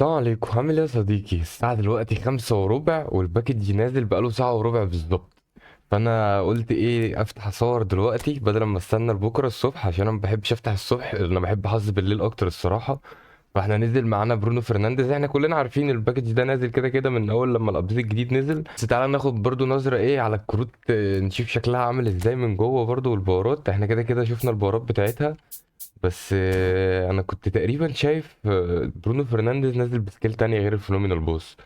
السلام عليكم، عامل ايه يا صديقي؟ الساعة دلوقتي 5:15 والباكج نازل بقاله ساعة وربع بالظبط. فأنا قلت ايه، أفتح أصور دلوقتي بدل ما استنى لبكرة الصبح، عشان أنا ما بحبش أفتح الصبح، أنا بحب أحظ بالليل أكتر الصراحة. فاحنا نزل معانا برونو فرنانديز، احنا كلنا عارفين الباكج ده نازل كده كده من أول لما الأبديت الجديد نزل، بس تعالى ناخد برضو نظرة ايه على الكروت، نشوف شكلها عامل ازاي من جوه برضو، والبورات احنا كده كده شفنا البورات بتاعتها. بس انا كنت تقريبا شايف برونو فرنانديز نازل بسكيل تانية غير الفينومينال بوس.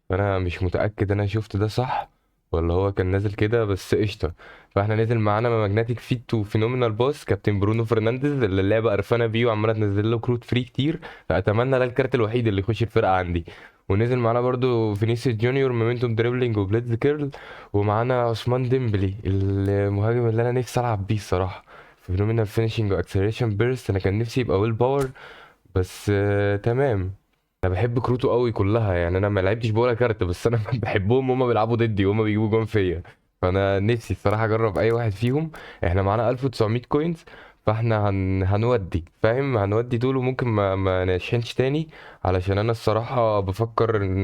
فانا مش متأكد انا شفت ده صح ولا هو كان نازل كده، بس قشطة. فاحنا نزل معانا ماجنتيك فيت وفينومينال بوس كابتن برونو فرنانديز اللي اللعبة قرفانة بيه وعمالة تنزل له كروت فري كتير، فاتمنى ده الكارت الوحيد اللي يخش الفرقة عندي. ونزل معانا برضو فينيسيوس جونيور، مومنتوم دريبلينج وبليتز كيرل. ومعانا عثمان ديمبلي المهاجم اللي انا نفسي العب بيه الصراحة. فينومينال فينيشنج واكسلريشن بيرست، انا كان نفسي يبقى ويل باور. بس تمام. انا بحب كروته قوي كلها، يعني انا ما لعبتش بولا كارت، بس انا بحبهم هما بيلعبوا ضدي وهما بيجيبوا جون فيا. فانا نفسي الصراحه اجرب اي واحد فيهم. احنا معانا 1900 كوينز، فاحنا هنودي فاهم، هنودي دول، وممكن ما نشحنش تاني. علشان انا الصراحه بفكر ان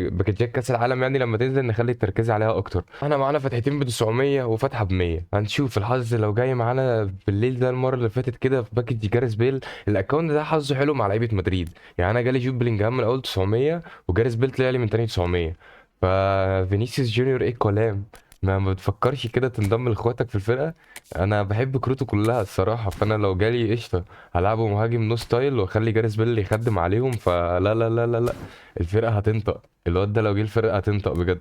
باكجات كاس العالم يعني لما تنزل نخلي التركيز عليها اكتر. احنا معانا فتحتين ب 900 وفتحه ب 100، هنشوف الحظ لو جاي معانا بالليل ده. المره اللي فاتت كده في باكج جاريس بيل، الاكونت ده حظه حلو مع لعيبه مدريد. يعني انا جالي جود بلينجهام من اول 900، وجاريس بيل طلع لي من تاني 900. ففينيسيوس جونيور ايه الكلام؟ ما بتفكرش كده تنضم لاخواتك في الفرقه؟ انا بحب كروته كلها الصراحه، فانا لو جالي قشطه هلعبه مهاجم نو ستايل واخلي جاريس بيل اللي يخدم عليهم. فلا لا لا لا لا، الفرقه هتنطق. الواد ده لو جه الفرقه هتنطق بجد.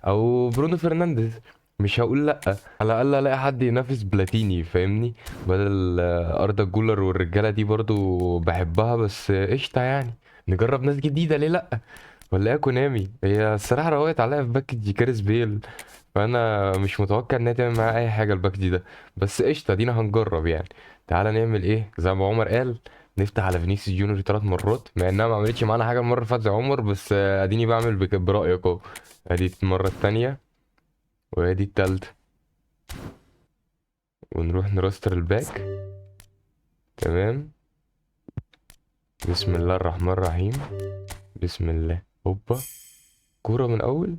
او برونو فرنانديز، مش هقول لا. على الاقل الاقي حد ينافس بلاتيني فاهمني، بدل اردا جولر والرجاله دي برضو بحبها، بس قشطه يعني. نجرب ناس جديده ليه لا؟ ولا ايه كونامي؟ هي الصراحه روقت عليا في باكج كاريس بيل، فانا مش متوقع انها تعمل معايا اي حاجه الباكج ده. بس قشطه دينا هنجرب يعني. تعالى نعمل ايه زي ما عمر قال، نفتح على فينيسيوس جونيور 3 مرات، مع انها ما عملتش معانا حاجه المره اللي فاتت زي عمر، بس اديني بعمل برايك اهو. ادي المره التانيه، وادي التالتة. ونروح نراستر الباك. تمام. بسم الله الرحمن الرحيم. بسم الله هوبا. كورة من أول.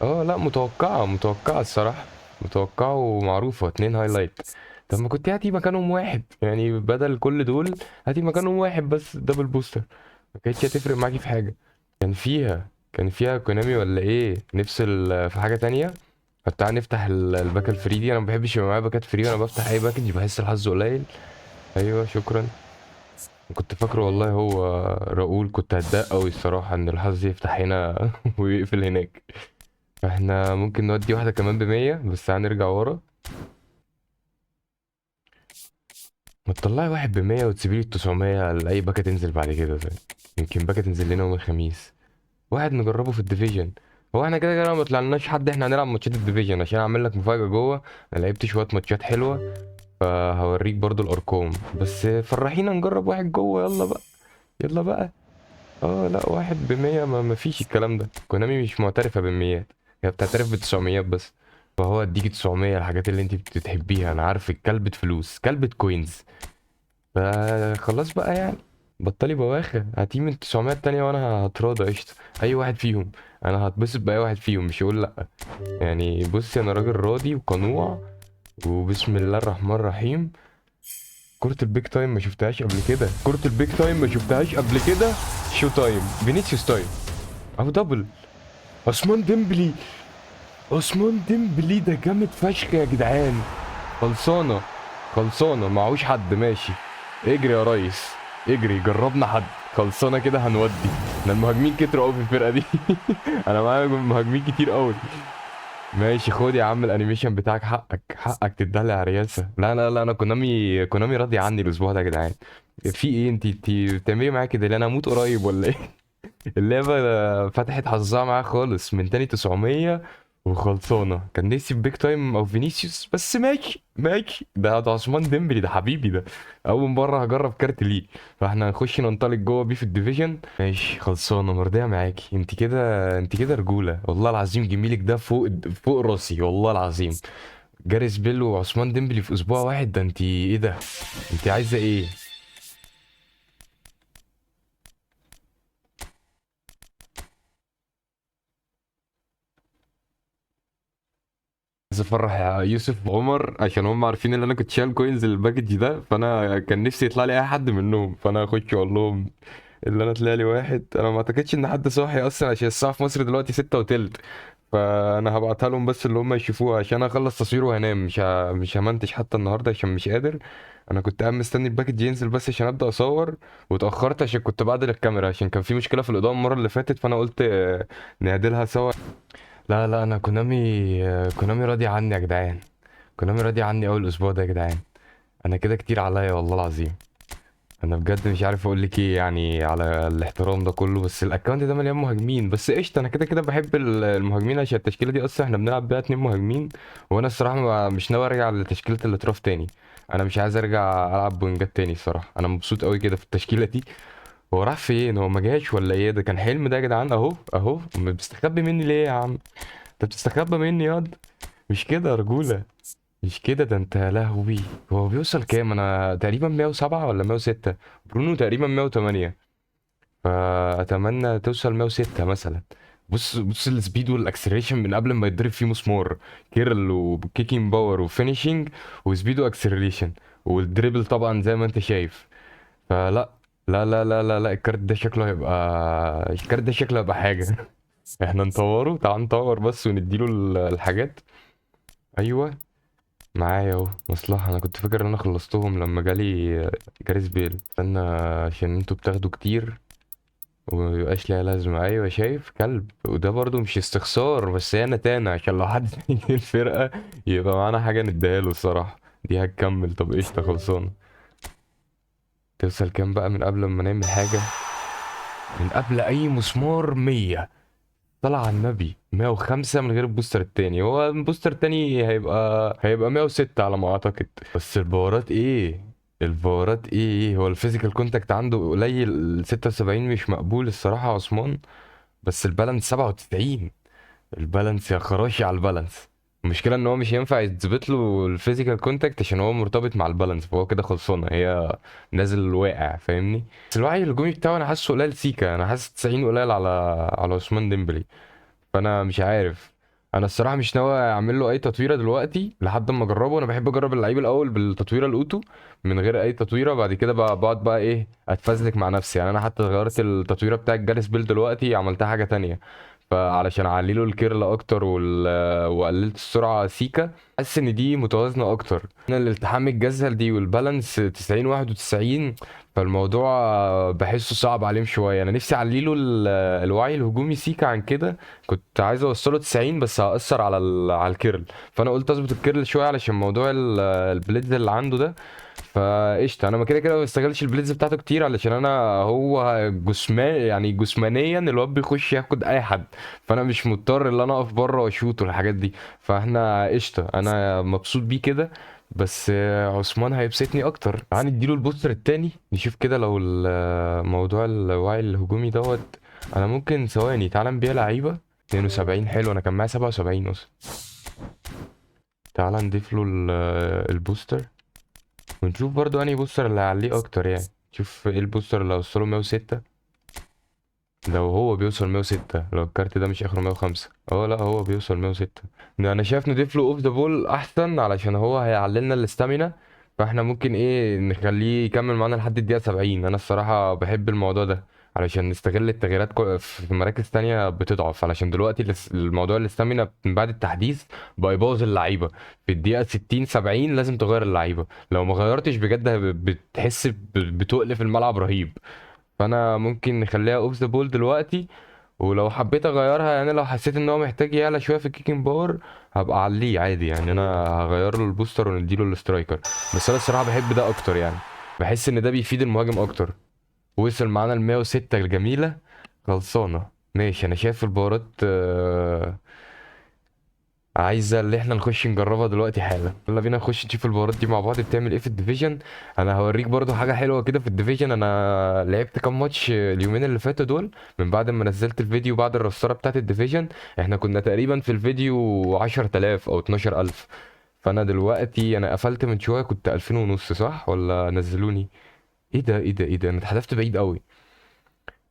اه لا، متوقعة الصراحة. متوقعة ومعروفة، 2 هايلايت. طب ما كنت هاتي مكانهم واحد يعني، بدل كل دول هاتي مكانهم واحد بس دبل بوستر. ما كانتش هتفرق معاكي في حاجة. كان فيها كونامي ولا ايه؟ نفصل في حاجة تانية. طب تعالى نفتح الباك الفري دي، انا ما بحبش يبقى معايا باكات فري وانا بفتح اي باكج، بحس الحظ قليل. ايوه شكرا. كنت فاكره والله هو راؤول، كنت هتضايق قوي الصراحة ان الحظ يفتح هنا ويقفل هناك. احنا ممكن نودي واحدة كمان ب100، بس هنرجع ورا. ما تطلعي واحد ب100 وتسيبيلي ال900 لأي باكة تنزل بعد كده زي. يمكن باكة تنزل لنا يوم الخميس. واحد نجربه في الديفيجن. هو احنا كده كده ما طلعناش حد، احنا هنلعب ماتشات الديفيجن عشان اعمل لك مفاجأة جوه. انا لعبت شوية ماتشات حلوة، فهوريك برضو الارقام، بس فرحينا نجرب واحد جوه، يلا بقى. يلا بقى. اه لا، واحد ب100 ما فيش الكلام ده، كونامي مش معترفة بالميات. هي بتعترف ب900 بس. فهو اديكي 900 الحاجات اللي انت بتحبيها، انا عارفك كلبة فلوس كلبة كوينز. فخلاص بقى يعني. بطلي بواخر، هاتيه من 900 التانية وانا هتراضى قشطة. اي واحد فيهم. انا هتبسط باي واحد فيهم، مش هقول لا. يعني بصي، انا راجل راضي وقنوع. وبسم الله الرحمن الرحيم. كرة البيك تايم ما شفتهاش قبل كده، كرة البيك تايم ما شفتهاش قبل كده. شو تايم فينيسيوس تايم. او دبل. عثمان ديمبلي. عثمان ديمبلي ده جامد فشخ يا جدعان. خلصانة. خلصانة معهوش حد ماشي. اجري يا ريس. اجري جربنا حد. خلصانة كده هنودي. احنا المهاجمين كتروا قوي في الفرقة دي. انا معايا مهاجمين كتير قوي. ماشي خد يا عم الانيميشن بتاعك، حقك تدلع يا رياسة. لا لا لا، انا كونامي راضي عني الاسبوع ده يا جدعان. في ايه؟ انت بتعملي معايا كده ليه؟ انا اموت قريب ولا ايه؟ اللعبة فتحت حظها معاه خالص من تاني 900. وخلصانة، كان نفسي في بيك تايم او فينيسيوس، بس ماشي ماشي، ده عثمان ديمبلي ده حبيبي ده. اول مرة هجرب كارت ليه. فاحنا هنخش ننطلق جوه بيه في الديفيجن. ماشي خلصانة مرضية معاكي انت كده، انت كده رجولة والله العظيم، جميلك ده فوق فوق راسي والله العظيم. جاريس بيل وعثمان ديمبلي في اسبوع واحد، ده انت ايه ده؟ انت عايزة ايه؟ عايز افرح يوسف وعمر عشان هم عارفين ان انا كنت شايل كوينز الباكج ده، فانا كان نفسي يطلع لي اي حد منهم، فانا اخش اقول لهم اللي انا طلع لي واحد. انا ما اعتقدش ان حد صاحي اصلا عشان الساعه في مصر دلوقتي 6 وتلت. فانا هبعتها لهم بس اللي هم يشوفوها عشان اخلص تصوير وهنام. مش همنتج حتى النهارده عشان مش قادر. انا كنت قاعد مستني الباكج ينزل بس عشان ابدا اصور، واتاخرت عشان كنت بعدل الكاميرا عشان كان في مشكله في الاضاءه المره اللي فاتت، فانا قلت نعدلها سوا. لا لا، انا كونامي راضي عني يا جدعان. كونامي راضي عني اول اسبوع ده يا جدعان. انا كده كتير عليا والله العظيم. انا بجد مش عارف اقول لك ايه يعني على الاحترام ده كله، بس الاكونت ده مليان مهاجمين. بس قشطه، انا كده كده بحب المهاجمين عشان التشكيله دي اصلا احنا بنلعب بيها 2 مهاجمين. وانا الصراحه مش ناوي ارجع لتشكيله الاطراف تاني. انا مش عايز ارجع العب بوينجات تاني الصراحه. انا مبسوط قوي كده في التشكيله دي. هو راح فين؟ هو ما جاش ولا ايه؟ ده كان حلم ده يا جدعان. اهو اهو بتستخبي مني ليه يا عم؟ انت بتستخبى مني ياض؟ مش كده يا رجوله. مش كده. ده انت يا لهوي. هو بيوصل كام؟ انا تقريبا 107 ولا 106. برونو تقريبا 108. فاتمنى توصل 106 مثلا. بص بص السبيد والاكسلريشن من قبل ما يتضرب فيه مسمار. كيرل وكيكينج باور وفينيشنج وسبيد واكسلريشن والدريبل طبعا زي ما انت شايف. فلا، لا الكارت ده شكله هيبقى، الكارت ده شكله هيبقى حاجة. احنا نطوره. تعال نطور بس ونديله الحاجات. ايوه. معايا اهو مصلحة. انا كنت فاكر ان انا خلصتهم لما جالي جاريس بيل. استنى عشان انتوا بتاخدوا كتير وميبقاش ليها لازمة. ايوه شايف كلب. وده برضو مش استخسار، بس هي نتانة عشان لو حد يجي الفرقة يبقى معانا حاجة نديها له الصراحة. دي هتكمل. طب قشطة خلصانة. توصل كام بقى من قبل ما نعمل حاجة؟ من قبل اي مسمار 100. طلع على النبي 105 من غير البوستر التاني. هو البوستر التاني هيبقى 106 على ما اعتقد. بس الباورات ايه؟ الباورات ايه؟ هو الفيزيكال كونتاكت عنده قليل 76 مش مقبول الصراحة يا عثمان. بس البالانس 97. البالانس يا خراشي على البالانس. المشكلة ان هو مش هينفع يتظبط له الفيزيكال كونتاكت عشان هو مرتبط مع البالانس، فهو كده خلصانة. هي نازل واقع فاهمني. بس الوعي الهجومي بتاعه انا حاسه قليل سيكا. انا حاسس 90 قليل على عثمان ديمبلي. فانا مش عارف. انا الصراحه مش ناوي اعمل له اي تطويره دلوقتي لحد ما اجربه. انا بحب اجرب اللعيب الاول بالتطويره الاوتو من غير اي تطويره، بعد كده بقعد بقى ايه اتفزلك مع نفسي. يعني انا حتى غيرت التطويره بتاعت جاريس بيل دلوقتي، عملتها حاجه تانية. فعلشان اعلي له الكيرل اكتر وقللت السرعه سيكا. حاسس ان دي متوازنه اكتر. انا الالتحام الجزل دي والبالانس 90 91. فالموضوع بحسه صعب عليهم شويه. انا نفسي اعلي له الوعي الهجومي سيكا عن كده. كنت عايز اوصله 90 بس هأثر على الكيرل. فانا قلت اظبط الكيرل شويه علشان موضوع البليدز اللي عنده ده. فقشطه. انا ما كده كده ما بستغلش البليدز بتاعته كتير علشان انا هو جسمان يعني جسمانيا الواد بيخش ياخد اي حد. فانا مش مضطر ان انا اقف بره واشوط والحاجات دي. فاحنا قشطه انا مبسوط بيه كده. بس عثمان هيبسطني اكتر. تعال نديله البوستر التاني نشوف كده لو موضوع الوعي الهجومي دوت. انا ممكن ثواني تعال نبيع لعيبه. 72 حلو. انا كان معايا 77 اصلا. تعال نضيف له البوستر ونشوف برضو انهي بوستر اللي هيعليه اكتر. يعني شوف ايه البوستر اللي هوصله 106. لو هو بيوصل 106، لو الكارت ده مش اخره 105. اه لا هو بيوصل 106. انا شايف نضيف له اوف ذا بول احسن علشان هو هيعللنا الاستامينا. فاحنا ممكن ايه نخليه يكمل معانا لحد الدقيقة 70. انا الصراحة بحب الموضوع ده علشان نستغل التغييرات في مراكز تانية بتضعف. علشان دلوقتي الموضوع الاستامينا من بعد التحديث بقى يبوظ اللعيبة. في الدقيقة 60 70 لازم تغير اللعيبة. لو ما غيرتش بجد بتحس بتقل في الملعب رهيب. فانا ممكن نخليها اوف ذا بول دلوقتي. ولو حبيت اغيرها يعني لو حسيت ان هو محتاج يعلى شويه في الكيكنج باور هبقى اعليه عادي. يعني انا هغير له البوستر ونديله الاسترايكر. بس انا الصراحه بحب ده اكتر يعني. بحس ان ده بيفيد المهاجم اكتر. وصل معانا ال 106 الجميله. خلصانه ماشي. انا شايف الباورات عايزه اللي احنا نخش نجربها دلوقتي حالا. يلا بينا نخش نشوف البهارات دي مع بعض بتعمل ايه في الديفيجن. انا هوريك برضو حاجه حلوه كده في الديفيجن. انا لعبت كام ماتش اليومين اللي فاتوا دول من بعد ما نزلت الفيديو بعد الرستاره بتاعت الديفيجن. احنا كنا تقريبا في الفيديو 10000 او 12000. فانا دلوقتي انا قفلت من شويه كنت 2000 ونص صح ولا نزلوني؟ ايه ده ايه ده ايه ده؟ انا اتحدفت بعيد قوي.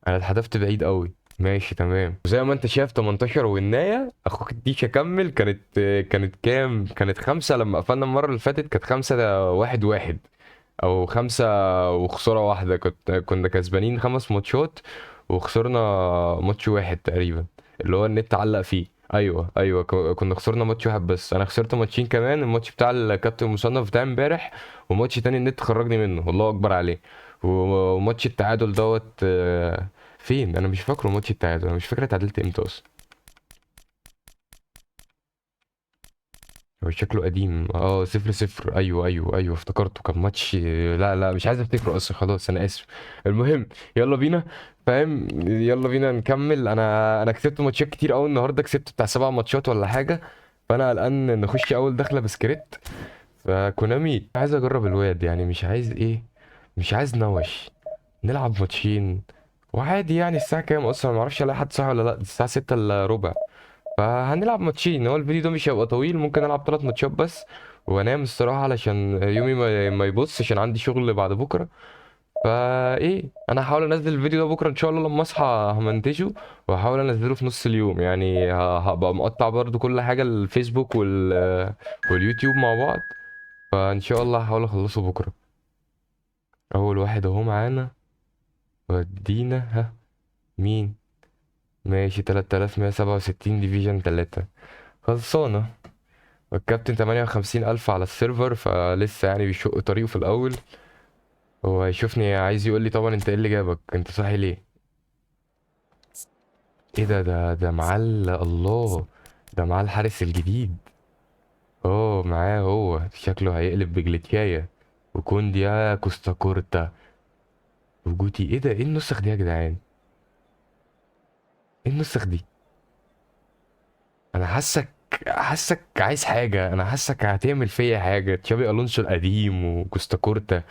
انا اتحدفت بعيد قوي. ماشي تمام. زي ما انت شايف 18 والنايه اخوك الديشة كمل. كانت كام؟ كانت خمسة لما قفلنا المرة اللي فاتت، كانت خمسة ده واحد واحد، او خمسة وخسارة واحدة. كنا كسبانين 5 ماتشات وخسرنا ماتش واحد تقريبا، اللي هو النت علق فيه. ايوه ايوه، كنا خسرنا ماتش واحد بس. انا خسرت ماتشين كمان، الماتش بتاع الكابتن مصنف بتاع امبارح، وماتش تاني النت خرجني منه، الله اكبر عليه. وماتش التعادل دوت فين؟ انا مش فاكره ماتش التعادل، انا مش فاكر اتعادلت امتى اصلا. هو شكله قديم، 0-0. ايوه ايوه ايوه افتكرته، كان ماتش. لا لا مش عايز افتكره اصلا، خلاص انا اسف. المهم يلا بينا، فاهم؟ يلا بينا نكمل. انا كسبت ماتشات كتير قوي النهارده، كسبت بتاع 7 ماتشات ولا حاجه. فانا قلقان نخش اول دخله بسكريت. فكونامي عايز اجرب الواد، يعني مش عايز ايه، مش عايز نوش. نلعب ماتشين وعادي. يعني الساعه كام اصلا؟ معرفش الاقي حد صح ولا لا. الساعه 6 الا ربع. فهنلعب ماتشين، هو الفيديو ده مش هيبقى طويل، ممكن العب 3 ماتشات بس وانام الصراحه، علشان يومي ما يبص، عشان عندي شغل بعد بكره. فايه، انا هحاول انزل الفيديو ده بكره ان شاء الله، لما اصحى همنتجه وهحاول انزله في نص اليوم. يعني هبقى مقطع برضو كل حاجه، الفيسبوك واليوتيوب مع بعض. فان شاء الله هحاول اخلصه بكره. اول واحد اهو معانا، ودينا ها. مين؟ ماشي، 3167 ديفيجن 3. خلصانه. والكابتن 58,000 على السيرفر، فلسه يعني بيشق طريقه في الأول. هو هيشوفني عايز يقول لي طبعا انت ايه اللي جابك، انت صاحي ليه؟ ايه ده معاه الله، ده معاه الحارس الجديد. معاه هو، شكله هيقلب بجليتيايا. وكونديا كوستا كورتا وجوتي. ايه ده؟ ايه النسخ دي يا جدعان؟ ايه النسخ دي؟ انا حاسك عايز حاجة، انا حاسك هتعمل فيا حاجة. تشابي الونسو القديم وكوستا كورتا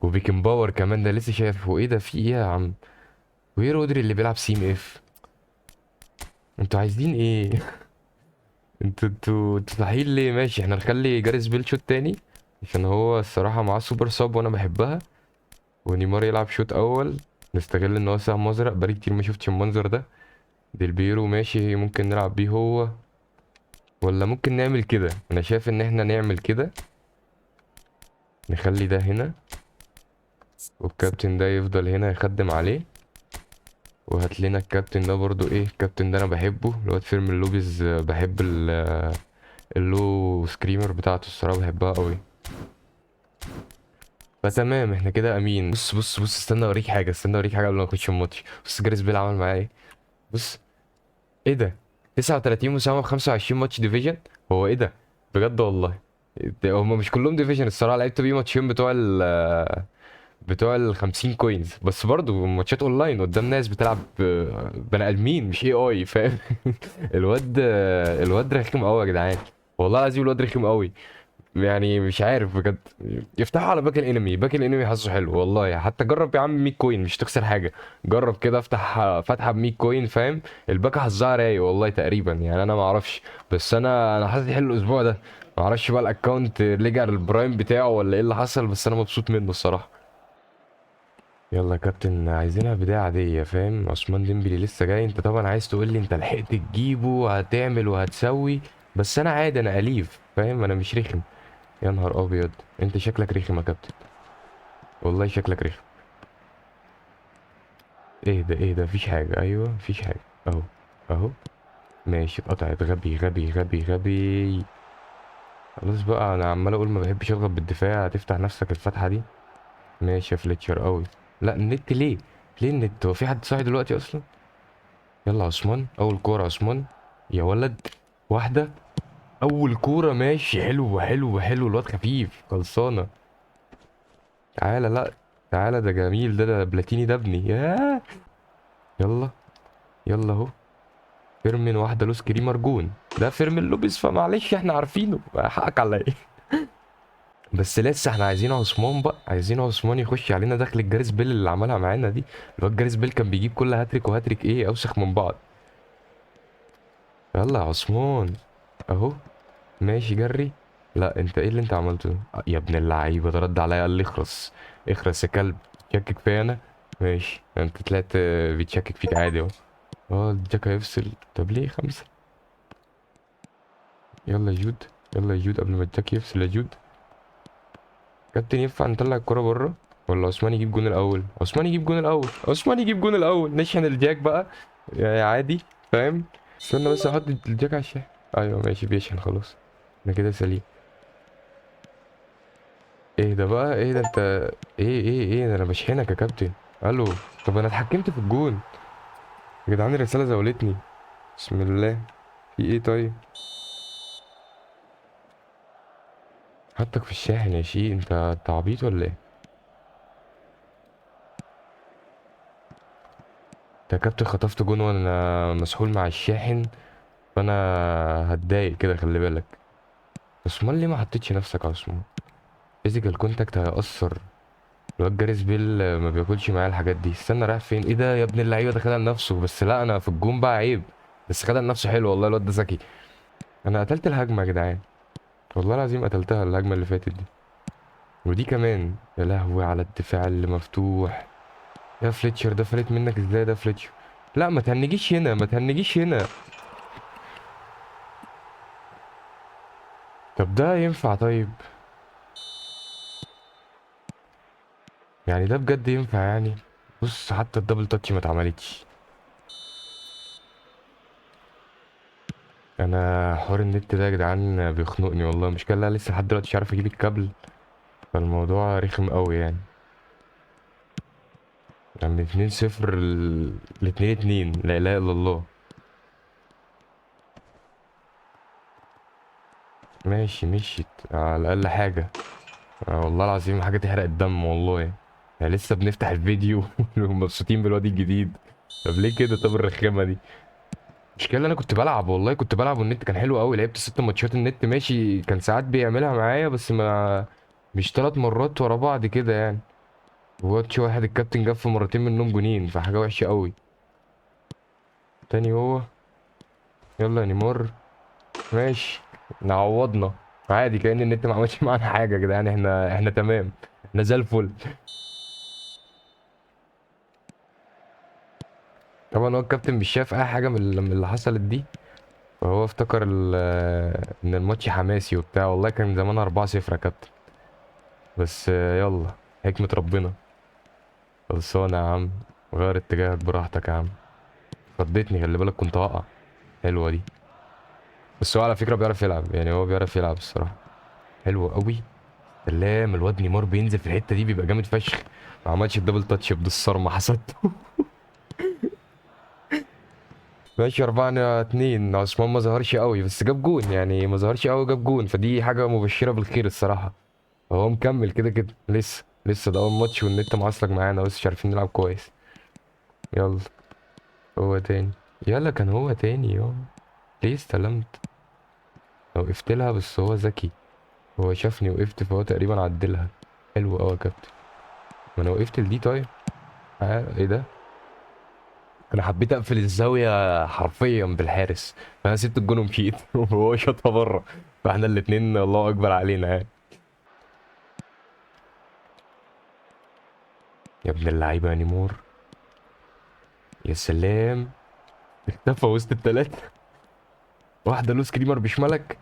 وبيكن باور كمان، ده لسه شايفه. ايه ده؟ في ايه يا عم؟ وايه رودري اللي بيلعب سيم اف؟ انتوا عايزين ايه؟ انتوا صاحيين ليه؟ ماشي، احنا نخلي جاريس بيل شوت تاني، عشان هو الصراحة معاه سوبر صاب وانا بحبها. ونيمار يلعب شوت اول، نستغل ان هو سهم ازرق، بقالي كتير ما شفتش المنظر ده. ديل بيرو ماشي، ممكن نلعب بيه هو، ولا ممكن نعمل كده. انا شايف ان احنا نعمل كده، نخلي ده هنا والكابتن ده يفضل هنا يخدم عليه. وهات لنا الكابتن ده برضو. ايه الكابتن ده؟ انا بحبه، الواد فيرمين لوبيز. بحب اللو سكريمر بتاعته الصراحه، بحبها قوي. فتمام، احنا كده امين. بص بص بص، استنى اوريك حاجه، استنى اوريك حاجه قبل ما نخش الماتش. بص جاريس بيل عمل معايا ايه. بص. ايه ده؟ 39 مساهمه في 25 ماتش ديفيجن. هو ايه ده؟ بجد والله. هم مش كلهم ديفيجن الصراحه، لعبت بيه ماتشين بتوع ال 50 كوينز بس، برضو ماتشات اونلاين قدام ناس بتلعب بني ادمين مش اي اي، فاهم؟ الواد رخيم قوي يا جدعان، والله العظيم الواد رخيم قوي. يعني مش عارف بجد. يفتحوا على باك الانمي، باك الانمي حظه حلو والله. حتى جرب يا عم 100 كوين مش تخسر حاجه. جرب كده، افتح فتحه ب 100 كوين، فاهم؟ الباكا حظها رايق والله تقريبا، يعني انا ما اعرفش. بس انا حاسس حلو الاسبوع ده. ما اعرفش بقى الاكونت رجع للبرايم بتاعه ولا ايه اللي حصل، بس انا مبسوط منه الصراحه. يلا يا كابتن، عايزينها بداية عادية، فاهم؟ عثمان ديمبلي لسه جاي، انت طبعا عايز تقول لي انت لحقت تجيبه وهتعمل وهتسوي. بس انا عادي، انا اليف، فاهم؟ انا مش رخم. يا نهار ابيض، انت شكلك رخم يا كابتن، والله شكلك رخم. ايه ده مفيش حاجة، ايوه مفيش حاجة. اهو اهو. ماشي اتقطعت، غبي غبي غبي غبي. خلاص بقى، انا عمال اقول ما بحبش اضغط بالدفاع، هتفتح نفسك الفتحة دي. ماشي يا فليتشر قوي. لا النت ليه؟ ليه النت؟ هو في حد صاحي دلوقتي اصلا؟ يلا عثمان، اول كورة عثمان. يا ولد. واحدة. اول كورة ماشي، حلو حلو حلو، الواد خفيف، خلصانة. تعالى، لا تعالى، ده جميل، ده بلاتيني، ده ابني ياه. يلا. يلا اهو. فيرمين واحدة لوس كريمر جون. ده فيرمين لوبيز، فمعلش احنا عارفينه، حقك على ايه. بس لسه احنا عايزين عثمان بقى، عايزين عثمان يخش علينا دخل الجاريس بيل اللي عملها معانا دي. الواد جاريس بيل كان بيجيب كل هاتريك، وهاتريك ايه اوسخ من بعض. يلا يا عثمان. اهو. ماشي جري. لا انت ايه اللي انت عملته ده؟ يا ابن اللعيبه، ده رد عليا قال لي اخرس. اخرس يا كلب. شكك فيا انا. ماشي، انت طلعت بيتشكك فيك عادي اهو. اه الجاك هيفصل، طب ليه خمسة؟ يلا يا جود، يلا يا جود قبل ما الجاك يفصل يا جود. كابتن ينفع نطلع الكرة بره ولا عثمان يجيب جون الاول؟ عثمان يجيب جون الاول، عثمان يجيب جون الاول، نشحن الجاك بقى. عادي، فاهم. استنى بس احط الجاك على الشاحن. ايوه ماشي بيشحن خلاص. انا كده سليم. ايه ده بقى، ايه ده انت؟ ايه ده، انا بشحنك يا كابتن. الو. طب انا اتحكمت في الجون. يا جدعان الرسالة زولتني. بسم الله. في ايه طيب؟ حطك في الشاحن يا شي، انت عبيط ولا ايه؟ انت يا كابتن خطفت جون وانا مسحول مع الشاحن. فانا هتضايق كده، خلي بالك. عثمان ليه ما حطيتش نفسك يا عثمان؟ فيزيكال كونتاكت هيأثر. الواد جاريس بيل ما بياكلش معايا الحاجات دي. استنى رايح فين؟ ايه ده يا ابن اللعيبه، ده خدها لنفسه. بس لا انا في الجون بقى عيب. بس خدها لنفسه حلو والله، الواد ده ذكي. انا قتلت الهجمه يا جدعان. والله العظيم قتلتها الهجمه اللي فاتت دي. ودي كمان يا لهوي على الدفاع اللي مفتوح. يا فليتشر ده فلت منك ازاي ده فليتشر؟ لا ما تهنجيش هنا، ما تهنجيش هنا. طب ده ينفع طيب؟ يعني ده بجد ينفع يعني؟ بص حتى الدبل تاتش ما اتعملتش. انا حوار النت ده يا جدعان بيخنقني والله. مش كده لسه لحد دلوقتي مش عارف اجيب الكابل. فالموضوع رخم قوي يعني. يعني 2-0 ل 2-2، لا اله الا الله. ماشي مشيت على الاقل حاجه. والله العظيم حاجه تحرق الدم والله. يعني لسه بنفتح الفيديو ومبسوطين بالواد الجديد. طب ليه كده؟ طب الرخامه دي. المشكلة انا كنت بلعب والله، كنت بلعب والنت كان حلو قوي. لعبت 6 ماتشات النت ماشي، كان ساعات بيعملها معايا بس ما مش 3 مرات ورا بعض كده يعني. واتش واحد الكابتن جاب في مرتين منهم جونين، فحاجة وحشة قوي. تاني هو. يلا يا نيمار. ماشي. نعوضنا. عادي كأن النت ما عملش معانا حاجة يا جدعان، احنا تمام. احنا زي الفل. طبعا هو الكابتن مش شايف اي حاجة من اللي حصلت دي. فهو افتكر ان الماتش حماسي وبتاع. والله كان زمان 4-0 يا كابتن. بس يلا. حكمة ربنا. خلصانة يا عم. غير اتجاهك براحتك يا عم. فضيتني، خلي بالك كنت هقع. حلوة دي. بس هو على فكرة بيعرف يلعب، يعني هو بيعرف يلعب الصراحة. حلو قوي. سلام. الواد نيمار بينزل في الحتة دي بيبقى جامد فشخ. ما عملش الدبل تاتش بالصرمة حسدته. ماشي 4-2. عثمان ما ظهرش قوي بس جاب جون، يعني ما ظهرش قوي جاب جون، فدي حاجة مبشرة بالخير الصراحة. هو مكمل كده كده، لسه ده أول ماتش والنت معصلك معانا بس مش عارفين نلعب كويس. يلا. هو تاني. يلا كان هو تاني ليه استلمت؟ أنا وقفت لها بس هو ذكي. هو شافني وقفت فهو تقريبا عدلها. حلو قوي يا كابتن. ما انا وقفت لدي طيب. ايه ده؟ انا حبيت اقفل الزاويه حرفيا بالحارس. فانا سبت الجون ومشيت وهو شاطها بره. فاحنا الاتنين الله اكبر علينا يعني. يا ابن اللعيبه يا نيمور. يا سلام. اختفى وسط التلاته. واحده لوس كريمر بشمالك.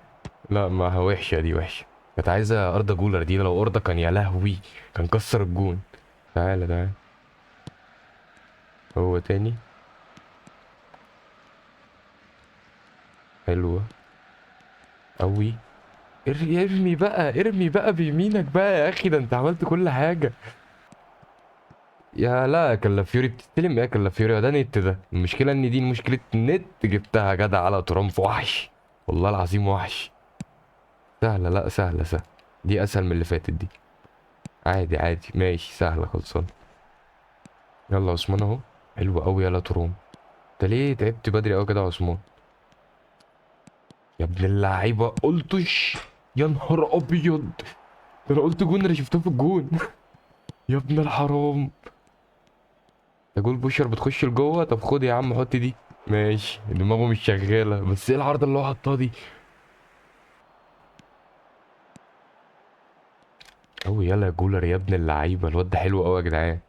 لا ما هو وحشه دي وحشه. كانت عايزه اردا جولر دي، لو اردا كان يا لهوي. كان كسر الجون. تعالى تعالى. هو تاني. حلوه قوي. ارمي بقى، ارمي بقى بيمينك بقى يا اخي، ده انت عملت كل حاجه. يا لا كلافيوري بتستلم ايه يا كلافيوري؟ ده نت، ده المشكله ان دي مشكله النت. جبتها جدع على ترامف وحش. والله العظيم وحش. سهله، لا سهله سهله. دي اسهل من اللي فاتت دي. عادي عادي ماشي سهله خلصان. يلا يا عثمان اهو. حلو قوي يلا ترام. انت ليه تعبت بدري قوي كده يا عثمان؟ يا ابن اللعيبه قلتش. يا نهار ابيض. ده انا قلت جون، انا شفتها في الجون. يا ابن الحرام. ده جول بوشر بتخش لجوه. طب خد يا عم حط دي. ماشي دماغه مش شغاله، بس ايه العرض اللي هو حطها دي؟ قوي يلا يا جولر يا ابن اللعيبه. الواد ده حلو قوي يا جدعان.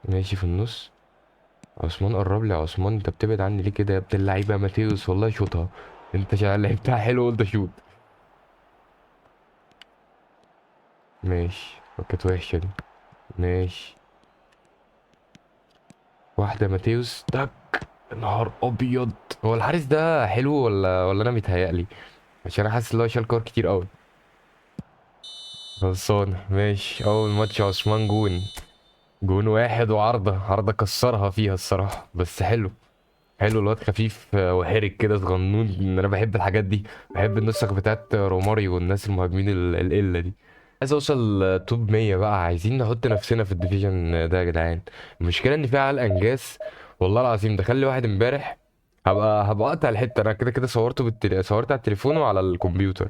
ماشي في النص. عثمان قرب لي يا عثمان، انت بتبعد عني ليه كده يا ابن اللعيبه يا ماتيوس؟ والله شوطها. انت لعبتها حلو، قلت اشوط. ماشي، كانت وحشه دي. ماشي. واحده ماتيوس تك. نهار ابيض. هو الحارس ده حلو ولا انا متهيألي؟ عشان انا حاسس ان هو شال كور كتير قوي. خلصان ماشي. اول ماتش عثمان جون. جون واحد وعارضه عارضه كسرها فيها الصراحه، بس حلو. حلو الواد خفيف وحرك كده صغنون، ان انا بحب الحاجات دي. بحب النسخ بتاعت روماريو والناس المهاجمين القله دي. عايز اوصل توب 100 بقى، عايزين نحط نفسنا في الديفيجن ده يا جدعان. المشكله ان في عيال انجاز. والله العظيم دخل لي واحد امبارح. هبقى اقطع الحته، انا كده كده صورته صورت على التليفون وعلى الكمبيوتر.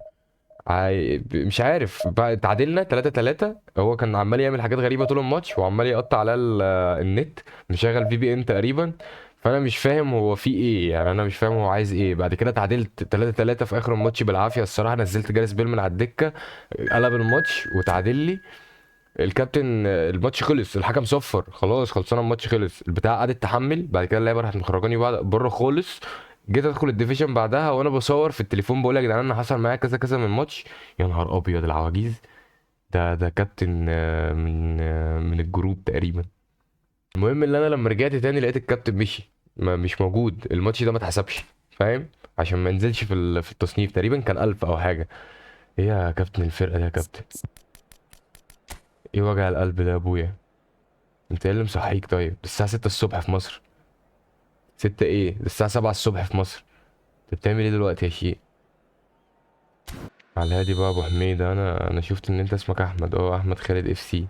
مش عارف بقى، تعادلنا 3-3. هو كان عمال يعمل حاجات غريبة طول الماتش، وعمال يقطع على النت. مشغل في بي ان تقريبا. فانا مش فاهم هو في ايه يعني، انا مش فاهم هو عايز ايه. بعد كده تعادلت 3-3 في اخر الماتش بالعافية الصراحة. نزلت جاريس بيل من على الدكة. قلب الماتش وتعادل لي. الكابتن الماتش خلص، الحكم صفر خلاص، خلصنا الماتش خلص. البتاع قعدت تحمل، بعد كده اللعيبه راحت مخرجاني بعد بره خالص. جيت ادخل الديفيجن بعدها وانا بصور في التليفون، بقول يا جدعان انا حصل معايا كذا كذا من الماتش. يا نهار ابيض العواجيز. ده كابتن من الجروب تقريبا. المهم ان انا لما رجعت تاني لقيت الكابتن مشي. مش موجود الماتش ده، ما اتحسبش. فاهم؟ عشان ما ينزلش في التصنيف تقريبا، كان 1000 او حاجه. ايه يا كابتن الفرقه ده يا كابتن؟ ايه وجع القلب ده يا ابويا؟ انت ايه اللي مصحيك؟ طيب ده الساعة 6 الصبح في مصر. 6 ايه؟ ده الساعة 7 الصبح في مصر. انت بتعمل ايه دلوقتي يا شيء؟ على الهادي بقى يا ابو حميد، انا شفت ان انت اسمك احمد. احمد خالد اف سي.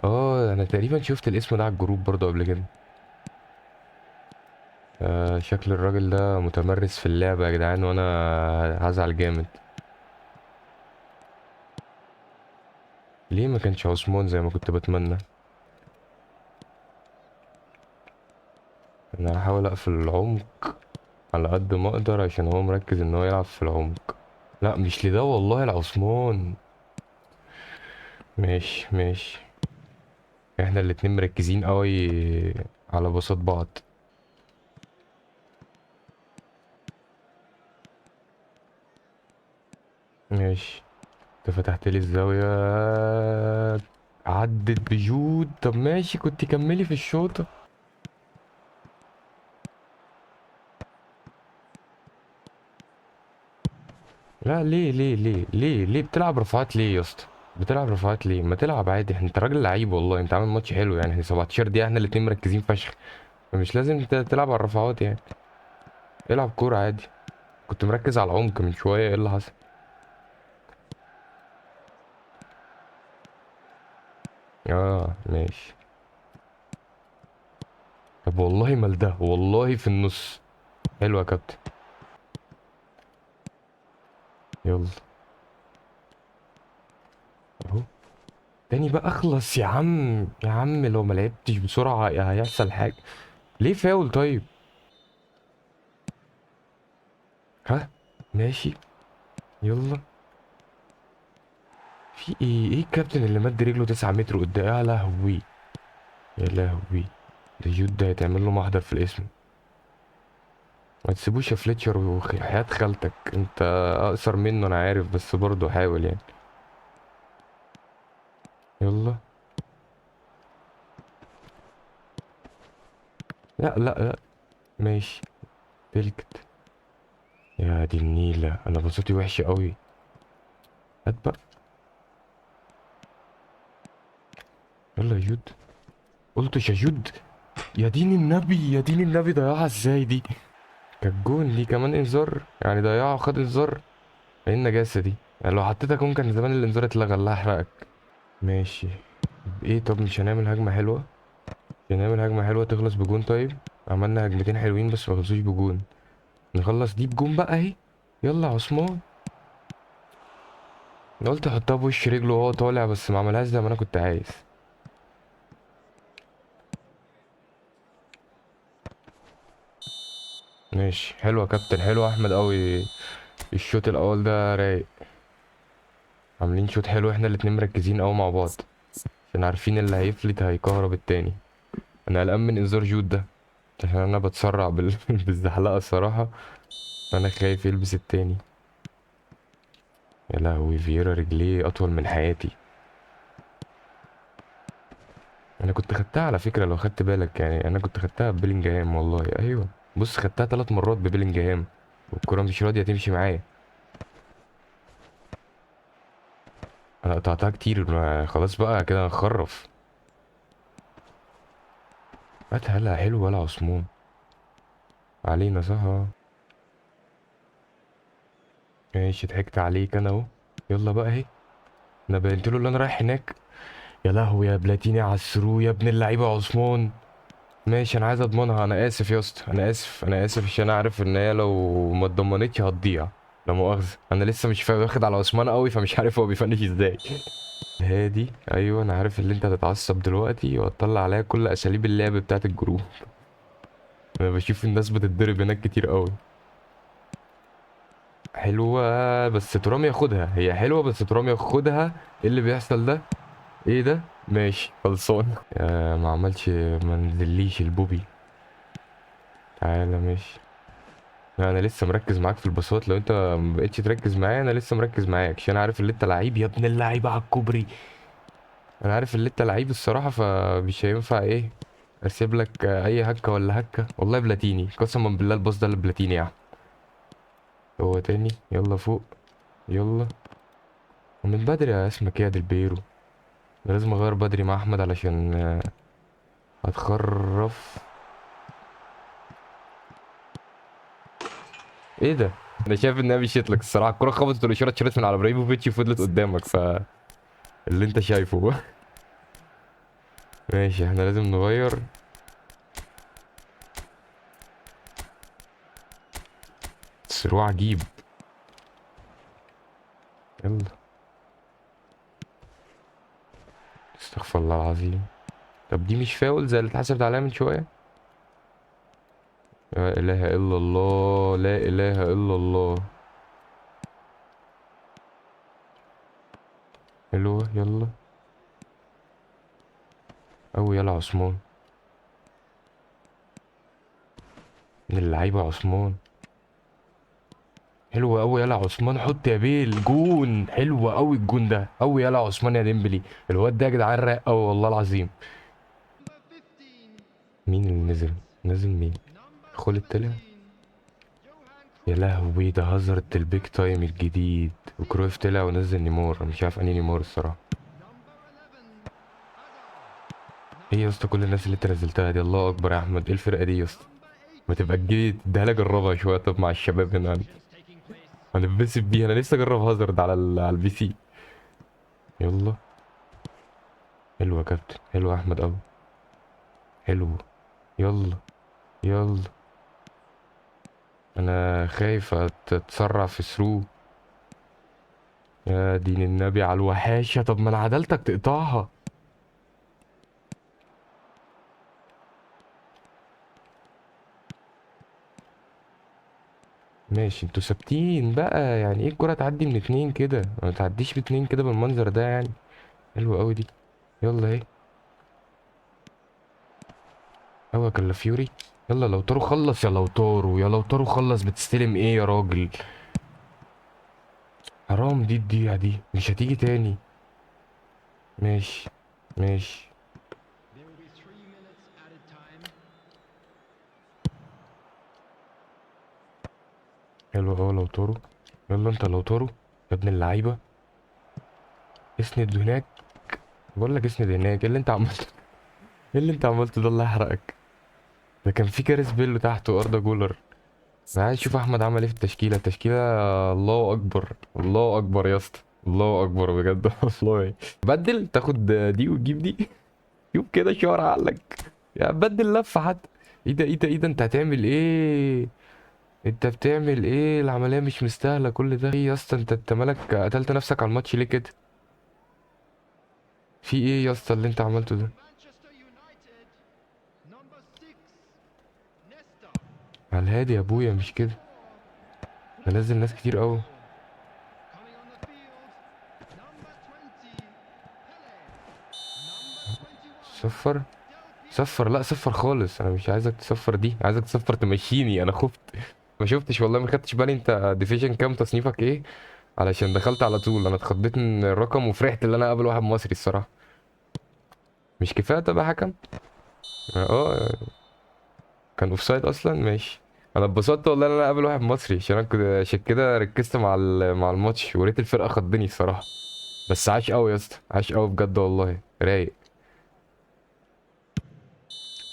انا تقريبا شفت الاسم ده على الجروب برضه قبل كده. شكل الراجل ده متمرس في اللعبة يا جدعان، وانا هزعل جامد. ليه ما كانش عثمان زي ما كنت بتمنى؟ انا هحاول اقفل العمق على قد ما اقدر، عشان هو مركز ان هو يلعب في العمق. لا مش لده والله العثمان. ماشي ماشي. احنا الاتنين مركزين قوي على بساط بعض. ماشي. انت فتحت لي الزاوية. عدت بجود. طب ماشي، كنت كملي في الشوطة. لا ليه بتلعب رفعات ليه يا اسطى؟ بتلعب رفعات ليه؟ ما تلعب عادي، انت راجل لعيب والله، انت عامل ماتش حلو يعني. احنا 17 دي احنا الاتنين مركزين فشخ. مش لازم تلعب على الرفعات يعني. العب كورة عادي. كنت مركز على العمق من شوية، ايه اللي حصل؟ اه ماشي. طب والله مال ده، والله في النص. حلو يا كابتن. يلا. اهو. تاني بقى، اخلص يا عم يا عم، لو ما لعبتش بسرعة هيحصل حاجة. ليه فاول طيب؟ ها. ماشي. يلا. في ايه الكابتن اللي مد رجله 9 متر قدام؟ يا لهوي. يا لهوي. ده جود ده هيتعمل له محضر في الاسم. ما تسيبوش يا فليتشر، وحياة خالتك انت اقصر منه انا عارف، بس برضه حاول يعني. يلا. لا. ماشي. تلكت. يا دي النيلة، انا بصوتي وحش قوي. هات بقى. يلا يا جود. قلتش يا جود. يا دين النبي يا دين النبي، ضيعها ازاي دي؟ كانت جون دي كمان انذار يعني، ضيعها وخد انذار. ايه النجاسة دي؟ يعني لو حطيتها جون كان زمان الانذار اتلغى، الله يحرقك. ماشي. ايه طب مش هنعمل هجمة حلوة؟ مش هنعمل هجمة حلوة تخلص بجون طيب؟ عملنا هجمتين حلوين بس ما خلصوش بجون. نخلص دي بجون بقى اهي. يلا يا عثمان. انا قلت احطها بوش رجله وهو طالع، بس ما عملهاش زي ما انا كنت عايز. ماشي حلو يا كابتن، حلو يا احمد قوي. الشوط الاول ده رايق. عاملين شوط حلو، احنا الاتنين مركزين قوي مع بعض. عشان عارفين اللي هيفلت هيكهرب التاني. انا قلقان من انذار جود ده عشان انا بتسرع بالزحلقه الصراحه، فانا خايف يلبس التاني. يا لهوي فييرا رجليه اطول من حياتي. انا كنت خدتها على فكره لو خدت بالك، يعني انا كنت خدتها ببيلينجهام والله. ايوه بص خدتها 3 مرات ببيلينجهام والكره مش راضيه تمشي معايا. انا قطعتها كتير خلاص بقى كده هنخرف. هات هلا حلو ولا عثمان علينا صح ماشي ضحكت عليك انا اهو. يلا بقى اهي، انا بينت له اللي انا رايح هناك. يا لهوي يا بلاتيني على الثرو يا ابن اللعيبه يا عثمان. ماشي انا عايز اضمنها، انا اسف يا اسطى، انا اسف انا اسف عشان انا عارف ان هي لو ما اتضمنتش هتضيع. لا مؤاخذه انا لسه مش واخد على عثمان قوي فمش عارف هو بيفنش ازاي. هادي ايوه انا عارف ان انت هتتعصب دلوقتي وهتطلع عليا كل اساليب اللعب بتاعت الجروب. انا بشوف الناس بتتضرب هناك كتير قوي. حلوه بس ترام ياخدها، هي حلوه بس ترام ياخدها. ايه اللي بيحصل ده؟ ايه ده؟ ماشي خلصان. ما عملش، ما نزليش البوبي. تعالى ماشي. لا انا لسه مركز معاك في الباصات، لو انت ما بقتش تركز معايا انا لسه مركز معاك عشان عارف ان انت لعيب يا ابن اللعيبه على الكوبري. انا عارف ان انت لعيب الصراحه فمش هينفع ايه اسيب لك اي هكه ولا هكه. والله بلاتيني قسما بالله الباص ده اللي بلاتيني يا احمد. هو تاني يلا فوق. يلا. ومن بدري يا اسمك ايه يا دلبيرو. أنا لازم اغير بدري مع احمد علشان هتخرف. ايه ده؟ انا شايف انها مشيت لك الصراحه، الكره خبطت والاشاره اتشالت من على ابراهيموفيتش وفضلت قدامك اللي انت شايفه. ماشي احنا لازم نغير. صراع عجيب. يلا. استغفر الله العظيم. طب دي مش فاول زي اللي اتحسبت عليها من شويه؟ لا اله الا الله لا اله الا الله. حلوه يلا. اوي يلا عثمان. من اللعيبه عثمان. حلوه اوي يلا عثمان، حط يا بيل جون. حلوه اوي الجون ده اوي يلا عثمان يا ديمبلي. الواد ده يا جدعان رايق اوي والله العظيم. مين اللي نزل؟ نزل مين؟ خل طلع. يا لهوي ده هازارد البيك تايم الجديد. وكرويف طلع ونزل نيمار، أنا مش عارف انهي نيمار الصراحه. ايه يا اسطى كل الناس اللي انت نزلتها دي؟ الله اكبر يا احمد، ايه الفرقه دي يا اسطى؟ ما تبقى تجيلي تديها لي اجربها شويه طب مع الشباب هنا. هنتبسط بيها، انا نفسي اجرب هازارد على البي سي. يلا. حلو يا كابتن، حلو يا احمد قوي. حلو. يلا. يلا. انا خايف اتسرع في ثرو. يا دين النبي على الوحاشه، طب ما انا عدلتك تقطعها. ماشي انتوا ثابتين بقى، يعني ايه الكرة تعدي من اتنين كده؟ ما تعديش باتنين كده بالمنظر ده يعني. حلوة قوي دي. يلا اهي. هوا كالافيوري. يلا لو طارو خلص، يا لو طارو يا لو طارو خلص، بتستلم ايه يا راجل؟ حرام دي الضيعة دي مش هتيجي تاني. ماشي. ماشي. حلو اوي لو طارو. يلا انت لو طارو يا ابن اللعيبة. اسند هناك. بقول لك اسند هناك، ايه اللي انت عملته؟ ايه اللي انت عملته ده؟ الله يحرقك. ده كان في كارث بيلو تحته اردا جولر. انا عايز اشوف احمد عمل ايه في التشكيله. الله اكبر الله اكبر يا اسطى، الله اكبر بجد. والله بدل تاخد دي وتجيب دي. شوف كده شعر عقلك. يا بدل لفه حتى. ايه ده ايه ده ايه ده انت هتعمل ايه؟ انت بتعمل ايه؟ العمليه مش مستاهله كل ده. ايه يا اسطى انت مالك قتلت نفسك على الماتش ليه كده؟ في ايه يا اسطى اللي انت عملته ده؟ على الهادي يا ابويا مش كده. ده نزل ناس كتير قوي. صفر. صفر، لا صفر خالص، انا مش عايزك تصفر دي، عايزك تصفر تمشيني، انا خفت. ما شفتش والله، ما خدتش بالي انت ديفيجن كام، تصنيفك ايه؟ علشان دخلت على طول، انا اتخضيت من الرقم وفرحت ان انا اقابل واحد مصري الصراحه. مش كفايه تبقى حكم؟ اه. كان اوفسايد اصلا، ماشي. انا اتبسطت والله ان انا اقابل واحد مصري، عشان انا كنت عشان كده ركزت مع مع الماتش، وريت الفرقه خضني الصراحه. بس عاش قوي يا اسطى، عاش قوي بجد والله، رايق.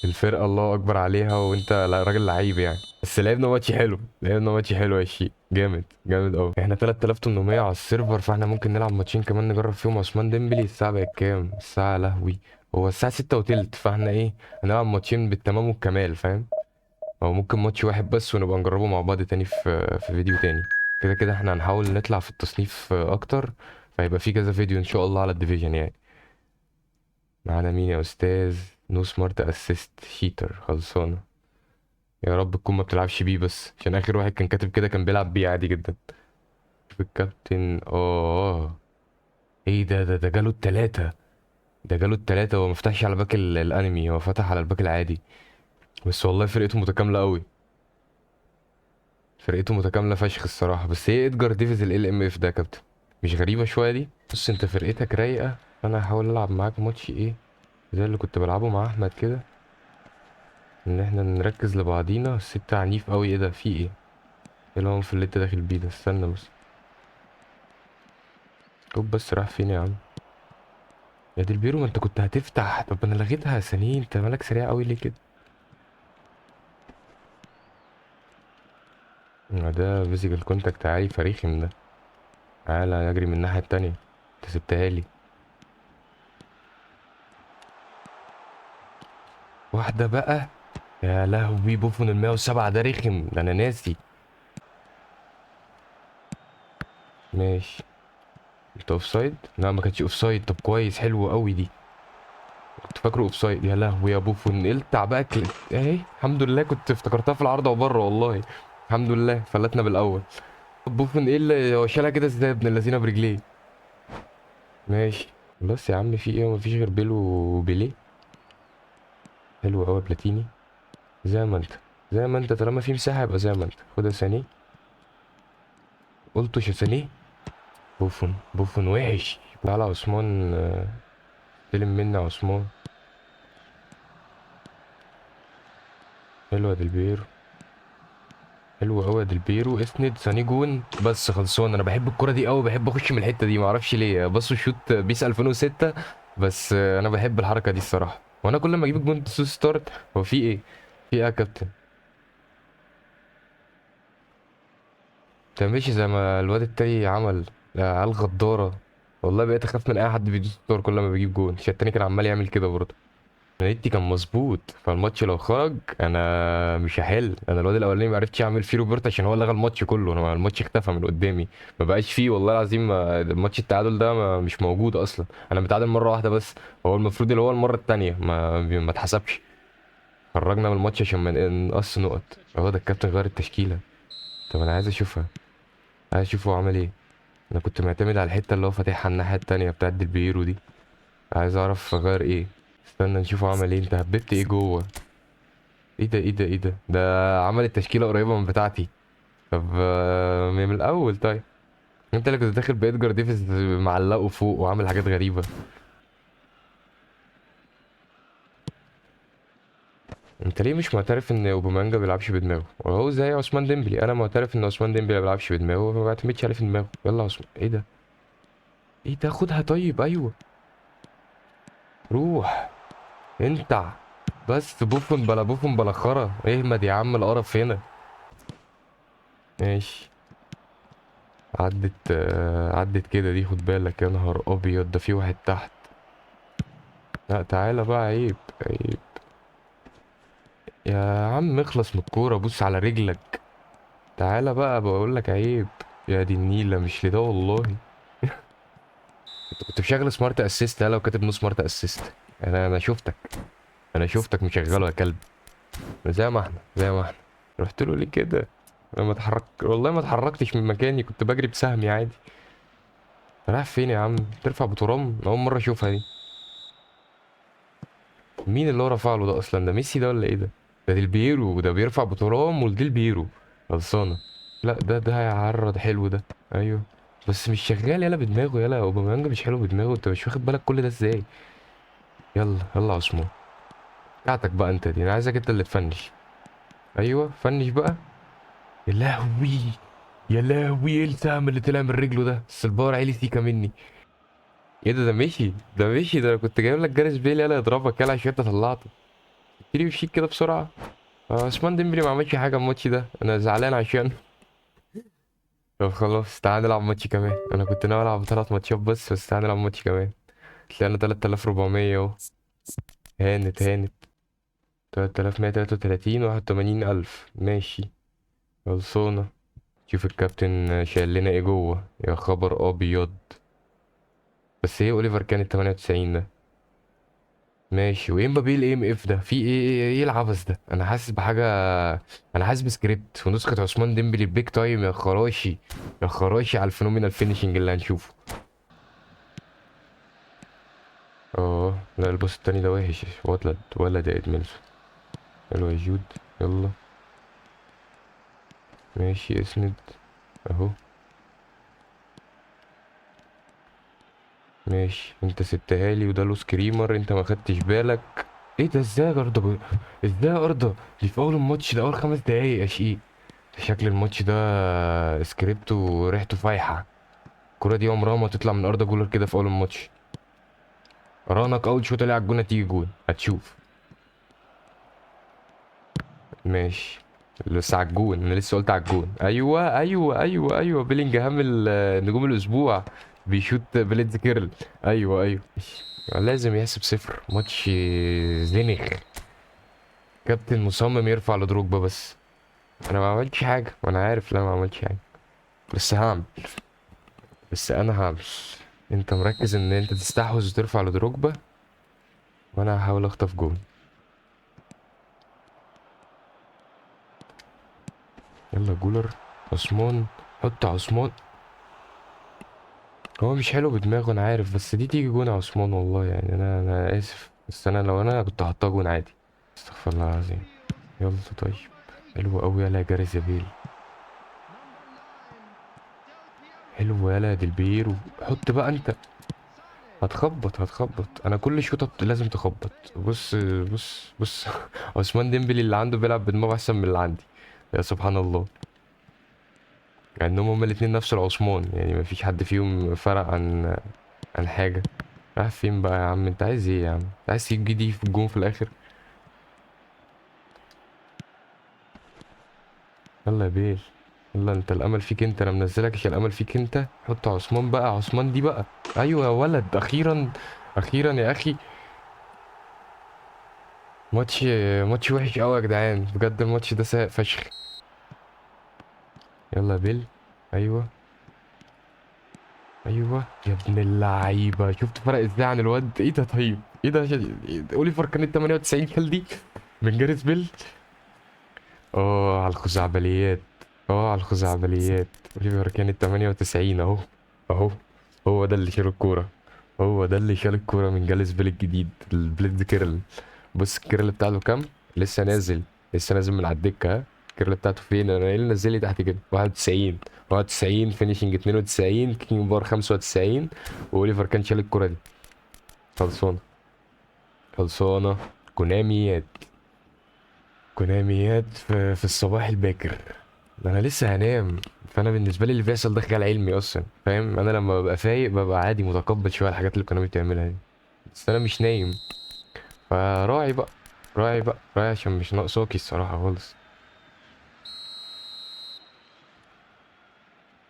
الفرقه الله اكبر عليها، وانت لا راجل لعيب يعني. بس لعبنا ماتش حلو، لعبنا ماتش حلو يا شيء، جامد جامد قوي. احنا 3800 على السيرفر، فاحنا ممكن نلعب ماتشين كمان نجرب فيهم عثمان ديمبلي. الساعه بقت كام الساعه؟ لهوي. هو الساعه 6 وتلت، فاحنا ايه، هنلعب ماتشين بالتمام والكمال، فاهم؟ او ممكن ماتش واحد بس ونبقى نجربه مع بعض تاني في فيديو تاني. كده كده احنا هنحاول نطلع في التصنيف اكتر، فهيبقى في كذا فيديو ان شاء الله على الديفيجن يعني. معانا مين يا استاذ؟ نو سمارت اسيست شيتر، خلصانه. يا رب تكون ما بتلعبش بيه، بس عشان اخر واحد كان كاتب كده كان بيلعب بيه عادي جدا. شوف الكابتن، ايه ده جاله التلاتة. ده جاله التلاتة، هو مفتحش على باك الانمي، هو فتح على الباك العادي. بس والله فرقته متكاملة قوي، فرقته متكاملة فشخ الصراحة. بس هي ادجار ديفيز ال ام اف ده يا كابتن، مش غريبة شوية دي؟ بص انت فرقتك رايقة، فانا هحاول العب معاك ماتش ايه، زي اللي كنت بلعبه مع احمد كده، ان احنا نركز لبعضينا. بس انت عنيف قوي، ايه ده، في ايه؟ ايه اللي هو في اللي انت داخل بيه ده؟ استنى بس. شوف بس راح فين يا عم. يا دي البيرو، ما انت كنت هتفتح، طب انا لغيتها يا سنين، انت مالك سريع قوي ليه كده؟ ده فيزيكال كونتاكت عالي فريخم ده. تعالى نجري من الناحية التانية، انت سبتها لي. واحدة بقى. يا لهوي، بوفون ال 107 ده رخم، ده انا ناسي. ماشي. انت اوف سايد؟ لا ما كانتش اوف سايد، طب كويس، حلو قوي دي. كنت فاكره اوف سايد، يا لهوي يا بوفون، التع بقى اهي الحمد لله، كنت افتكرتها في العارضة وبره والله. الحمد لله فلتنا بالاول. طب بوفون ايه اللي هو شالها كده ازاي ابن اللذينه برجليه؟ ماشي. بس يا عم في ايه، مفيش غير بيلو وبيليه. حلو قوي بلاتيني. زي ما انت، زي ما انت، طالما في مساحة يبقى زي ما انت. خد يا سانيه. قلتش يا سانيه. بوفون، بوفون وحش. تعالى يا عثمان، استلم مني يا عثمان. حلو يا دلبيرو، حلو قوي يا دلبيرو، اسند سانيه جون. بس خلصان، انا بحب الكرة دي قوي، بحب اخش من الحتة دي، معرفش ليه، بصوا شوت بيس 2006. بس انا بحب الحركة دي الصراحة، وانا كل ما اجيب الجون تو ستارت. هو في ايه؟ في ايه يا كابتن؟ تعملش زي ما الواد التاني عمل. ده عيال غدارة. والله بقيت اخاف من اي حد بيدوس ستار كل ما بيجيب جون، عشان التاني كان عمال يعمل كده برضه. نيتي كان مظبوط، فالماتش لو خرج انا مش هحل. انا الواد الاولاني ما عرفتش اعمل فيه روبرت عشان هو لغى الماتش كله، انا الماتش اختفى من قدامي. ما بقاش فيه والله العظيم، الماتش التعادل ده مش موجود اصلا، انا متعادل مره واحده بس. هو المفروض اللي هو المره التانيه ما اتحسبش. خرجنا من الماتش عشان ما نقص نقط. هو ده الكابتن غير التشكيله. طب انا عايز اشوفها، عايز اشوفه هو عمل ايه. انا كنت معتمد على الحته اللي هو فاتحها الناحيه التانيه بتاعت البيرو دي. عايز اعرف غير ايه. استنى نشوفه عمل ايه، انت هببت ايه جوه؟ ايه ده ايه ده ايه ده عمل التشكيله قريبه من بتاعتي. طب من الاول طيب. انت اللي كنت داخل بإدجار ديفيز معلقه فوق وعامل حاجات غريبه. انت ليه مش معترف ان اوباميانجا بيلعبش بدماغه؟ وهو زي عثمان ديمبلي، انا معترف ان عثمان ديمبلي ما بيلعبش بدماغه وما بعتمدش عليه في دماغه. يلا يا عثمان، ايه ده؟ ايه ده، خدها طيب، ايوه. روح انت. بس بوفن بلا بوفن بلا خرا، اهمد يا عم القرف هنا. ماشي. عدت كده دي، خد بالك، يا نهار ابيض، ده في واحد تحت. لا تعالى بقى، عيب عيب. يا عم اخلص من الكورة، بص على رجلك. تعالى بقى، بقول لك عيب. يا دي النيلة، مش لده والله. انت كنت مشغل سمارت اسيست؟ لا لو كاتب نو سمارت اسيست. انا شفتك، انا شفتك مشغله يا كلب. زي ما احنا، زي ما احنا. رحت له ليه كده؟ انا ما اتحرك والله، ما اتحركتش من مكاني، كنت بجري بسهمي عادي. رايح فين يا عم؟ ترفع بترام؟ أنا اول مرة اشوفها دي. مين اللي هو رفع له ده اصلا؟ ده ميسي ده ولا ايه ده؟ ده ديل بيرو، ده بيرفع بترام وديل بيرو. خلصانه. لا ده هيعرض حلو ده. ايوه. بس مش شغال يلا بدماغه، يلا اوباميانج مش حلو بدماغه، انت مش واخد بالك كل ده ازاي؟ يلا يلا يا عثمان، بتاعتك بقى انت دي، انا عايزك انت اللي تفنش. ايوه فنش بقى. يا لهوي، يا لهوي ايه السهم اللي طلع من رجله ده؟ بس الباور عالي سيكا مني. ايه ده؟ ده مشي، ده مشي، ده انا كنت جايب لك جاريس بيل يلا يضربك يلا عشان انت طلعته. تبتدي مشيك كده بسرعه. عثمان ديمبلي ما عملش حاجه الماتش ده، انا زعلان عشان. طب خلاص تعال نلعب ماتش كمان، انا كنت ناوي العب 3 ماتشات بس تعال نلعب ماتش كمان. طلعنا 3400 اهو. هانت هانت. 3133 81000 ماشي. خلصانه. شوف الكابتن شايل لنا ايه جوه، يا خبر ابيض. بس ايه اوليفر كان ال 98 ده؟ ماشي. وامبابي الاي ام اف ده في ايه العبث ده؟ انا حاسس بحاجه. انا حاسس بسكريبت ونسخه عثمان ديمبلي البيك تايم، يا خراشي. يا خراشي على الفينومينال فينيشنج اللي هنشوفه. اه لا الباص التاني ده وحش. ولد يا ادميلسون. حلو يا جود. يلا. ماشي اسند. اهو. ماشي انت سبتها لي وده له سكريمر، انت ما خدتش بالك. ايه ده؟ ازاي يا ارض ازاي يا ارض؟ دي في اول الماتش ده، اول 5 دقايق يا شقيق. شكل الماتش ده سكريبته وريحته فايحه. الكرة دي عمرها ما تطلع من ارض جولر كده في اول الماتش. رانك اول شوط على الجون هتيجي جون هتشوف. ماشي. لسه على الجون، انا لسه قلت على الجون. ايوه ايوه ايوه ايوه بيلينجهام نجوم الاسبوع. بيشوت بليدز كيرل. ايوه ايوه. لازم يحسب صفر ماتش. زنخ. كابتن مصمم يرفع لدروجبا بس. انا ما عملتش حاجه وانا عارف لا ما عملتش حاجه. بس هعمل. بس انا هعمل. انت مركز ان انت تستحوذ وترفع لدروجبا، وانا هحاول اخطف جون. يلا جولر. عثمان. حط عثمان. هو مش حلو بدماغه انا عارف، بس دي تيجي جون يا عثمان والله يعني، انا اسف بس انا لو انا كنت هحطها جون عادي. استغفر الله العظيم. يلا طيب. حلو قوي يلا يا جاريث بيل. حلو يلا يا ديلبيرو. حط بقى انت. هتخبط انا كل شوطه لازم تخبط. بص بص بص. عثمان ديمبلي اللي عنده بيلعب بدماغه احسن من اللي عندي. يا سبحان الله. يعني هما الاتنين نفس العثمان، يعني مفيش حد فيهم فرق عن حاجه. رايح فين بقى يا عم؟ انت عايز ايه يا عم؟ انت عايز تجي دي في الجون في الاخر؟ يلا يا بيل. يلا انت الامل فيك انت، انا منزلك عشان الامل فيك انت. حط عثمان بقى، عثمان دي بقى. ايوه يا ولد اخيرا. اخيرا يا اخي. ماتش. ماتش وحش قوي يا جدعان بجد، الماتش ده سيء فشخ. يلا يا بيل. ايوه. ايوه يا ابن اللعيبه، شفت فرق ازاي عن الواد؟ ايه ده طيب؟ ايه ده اوليفر كانت 98 كال دي من جاريث بيل. اه على الخزعبليات. اه على الخزعبليات. اوليفر كانت 98 اهو. اهو. هو ده اللي شال الكوره. هو ده اللي شال الكوره من جالس بيل الجديد البليد كيرل. بص الكيرل بتاعته كام؟ لسه نازل. لسه نازل من على الدكه ها. الكيرل بتاعته فين؟ انا ايه اللي نزل لي تحت كده؟ 91. 91 فينيشنج 92 كينج بار 95. واوليفر كان شال الكوره دي. خلصانه. خلصانه. كوناميات. كوناميات في الصباح الباكر. ده انا لسه هنام. فانا بالنسبه لي اللي بيحصل ده خيال علمي اصلا، فاهم؟ انا لما ببقى فايق ببقى عادي متقبل شويه الحاجات اللي كانوا بتعملها دي. بس انا مش نايم. فراعي بقى. راعي بقى راعي عشان مش ناقصاكي الصراحه خالص.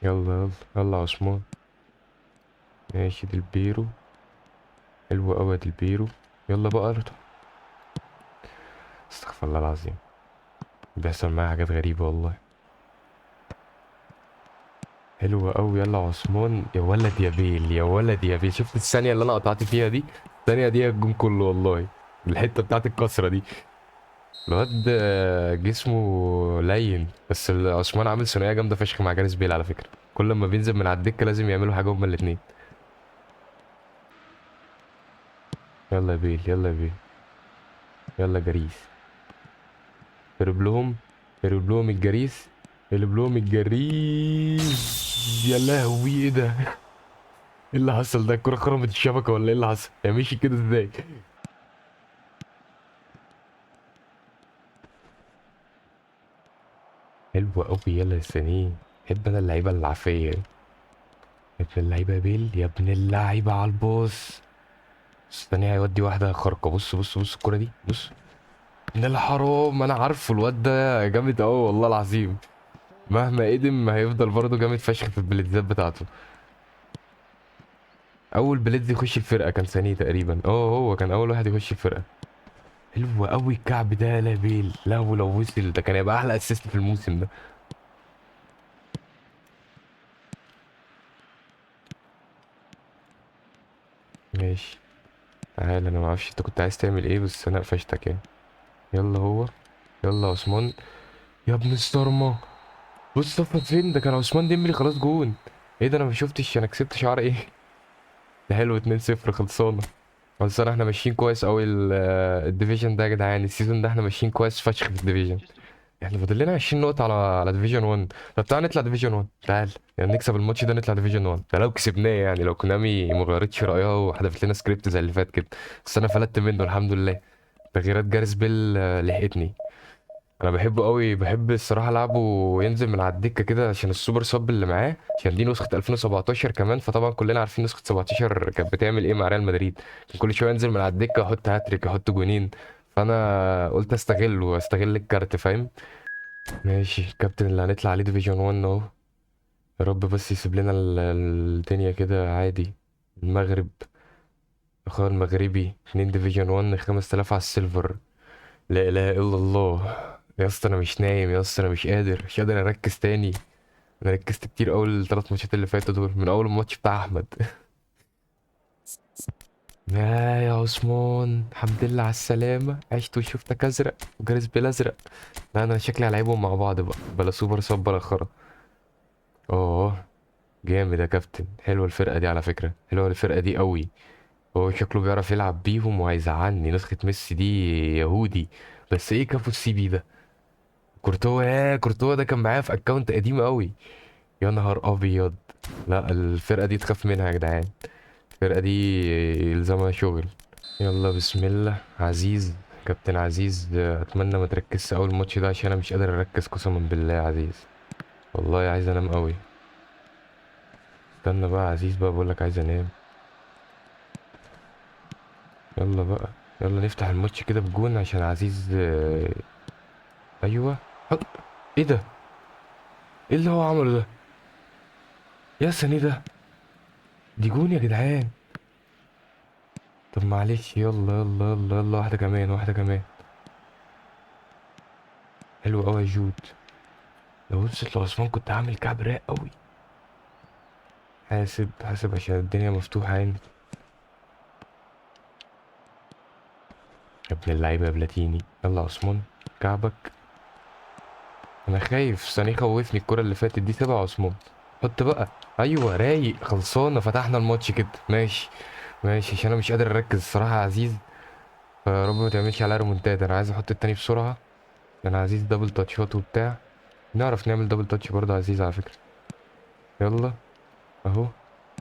يلا يلا يلا يا عثمان. ماشي ديلبيرو. حلو قوي ديلبيرو. يلا بقى ارضى. استغفر الله العظيم. بيحصل معايا حاجات غريبه والله. حلو قوي يلا يا عثمان. يا ولد يا بيل، يا ولد يا بيل، شفت الثانيه اللي انا قطعت فيها دي؟ الثانيه دي الجون كله والله. الحته بتاعت الكسره دي. الواد جسمه لين، بس عثمان عامل ثنائيه جامده فشخ مع جاريس بيل على فكره. كل ما بينزل من على الدكه لازم يعملوا حاجه هما الاثنين. يلا يا بيل يلا يا بيل. يلا جريس. هرب لهم. هرب لهم الجريس. هرب لهم الجريس. يا لهوي ايه ده؟ ايه اللي حصل ده؟ الكرة خرمت الشبكة ولا ايه اللي حصل؟ هي مشي كده ازاي؟ حلوة قوي. يلا يا سنين. بحب انا اللعيبة العافية دي. يا ابن اللعيبة يا بيل، يا ابن اللعيبة على الباص. استني هيودي واحدة خارقة. بص بص بص الكرة دي بص. من الحرام، انا عارفه الواد ده جامد قوي والله العظيم. مهما قدم هيفضل برضه جامد فشخ في البليدزات بتاعته. اول بليدز يخش الفرقة كان ثاني تقريبا. هو كان اول واحد يخش الفرقة. حلو قوي الكعب ده يا بيل. لا ولو وصل ده كان هيبقى احلى اسيست في الموسم ده. ماشي. تعال، انا ما اعرفش انت كنت عايز تعمل ايه بس انا قفشتك يعني. يلا هو. يلا يا عثمان. يا ابن الصرمة. بص صفت فين؟ ده كان عثمان ديمبلي خلاص جون. ايه ده؟ انا ما شفتش. انا كسبت شعر ايه؟ ده حلو. 2-0 خلصانة. خلصانة. احنا ماشيين كويس قوي الديفيجن ده يا جدعان. السيزون ده احنا ماشيين كويس فشخ في الديفيجن. احنا فاضل لنا 20 نقطة على ديفيجن 1. طب تعال نطلع ديفيجن 1. تعال يعني نكسب الماتش ده نطلع ديفيجن 1. ده لو كسبناه يعني، لو كونامي ما غيرتش رأيها وحذفت لنا سكريبت زي اللي فات كده. بس انا فلتت منه الحمد لله. تغييرات جاريس بيل لحقتني. انا بحبه قوي. بحب الصراحه العبه وينزل من على الدكه كده عشان السوبر صب اللي معاه. عشان دي نسخه 2017 كمان، فطبعا كلنا عارفين نسخه 17 كانت بتعمل ايه مع ريال مدريد. كان كل شويه ينزل من على الدكه يحط هاتريك يحط جونين. فانا قلت استغله واستغل الكارت فاهم. ماشي. الكابتن اللي هنطلع عليه ديفيجن 1 اهو. يا رب بس يسيب لنا الدنيا كده عادي. المغرب. اخويا المغربي 2 ديفيجن 1 5000 على السيلفر. لا اله الا الله. يا اسطى انا مش نايم يا اسطى. انا مش قادر اركز تاني. انا ركزت كتير اول الثلاث ماتشات اللي فاتوا دول من اول الماتش بتاع احمد. يا عثمان الحمد لله على السلامة. عشت وشفتك ازرق وجاريس بيل ازرق. لا انا شكلي هلعبهم مع بعض بقى بلا سوبر صب بلا خرا. اه. جامد يا كابتن. حلوه الفرقة دي على فكرة. حلوه الفرقة دي قوي. هو شكله بيعرف يلعب بيهم وهيزعلني. نسخة ميسي دي يهودي. بس ايه كفو السي بي ده؟ كورتوا. يا كورتوا ده كان معايا في اكونت قديم قوي. يا نهار ابيض. لا الفرقه دي تخاف منها يا جدعان. الفرقه دي يلزمها شغل. يلا بسم الله. عزيز. كابتن عزيز اتمنى ما تركزش اول ماتش ده عشان انا مش قادر اركز قسما بالله يا عزيز. والله عايز انام قوي. استنى بقى يا عزيز بقى بقولك عايز انام. يلا بقى. يلا نفتح الماتش كده بجون عشان عزيز ايوه. هط. ايه ده؟ ايه اللي هو عمله ده؟ يا سني ده. دي جون يا جدعان. طب معلش. يلا يلا يلا يلا واحدة كمان واحدة كمان. حلو قوي يا جود. لو وصلت لعثمان كنت هعمل كعب رايق قوي. حاسب حاسب عشان الدنيا مفتوحة يعني. يا ابن اللعيبة يا بلاتيني. يلا يا عثمان. كعبك. انا خايف ثانية خوفني الكرة اللي فاتت دي. سيبها يا عثمان. حط بقى. ايوه رايق. خلصانة. فتحنا الماتش كده. ماشي. ماشي عشان انا مش قادر اركز الصراحة يا عزيز. فرب ما تعملش عليا ريمونتادا. انا عايز احط التاني بسرعة. انا عزيز دبل تاتشات وبتاع. نعرف نعمل دبل تاتش برضه يا عزيز على فكرة. يلا. اهو.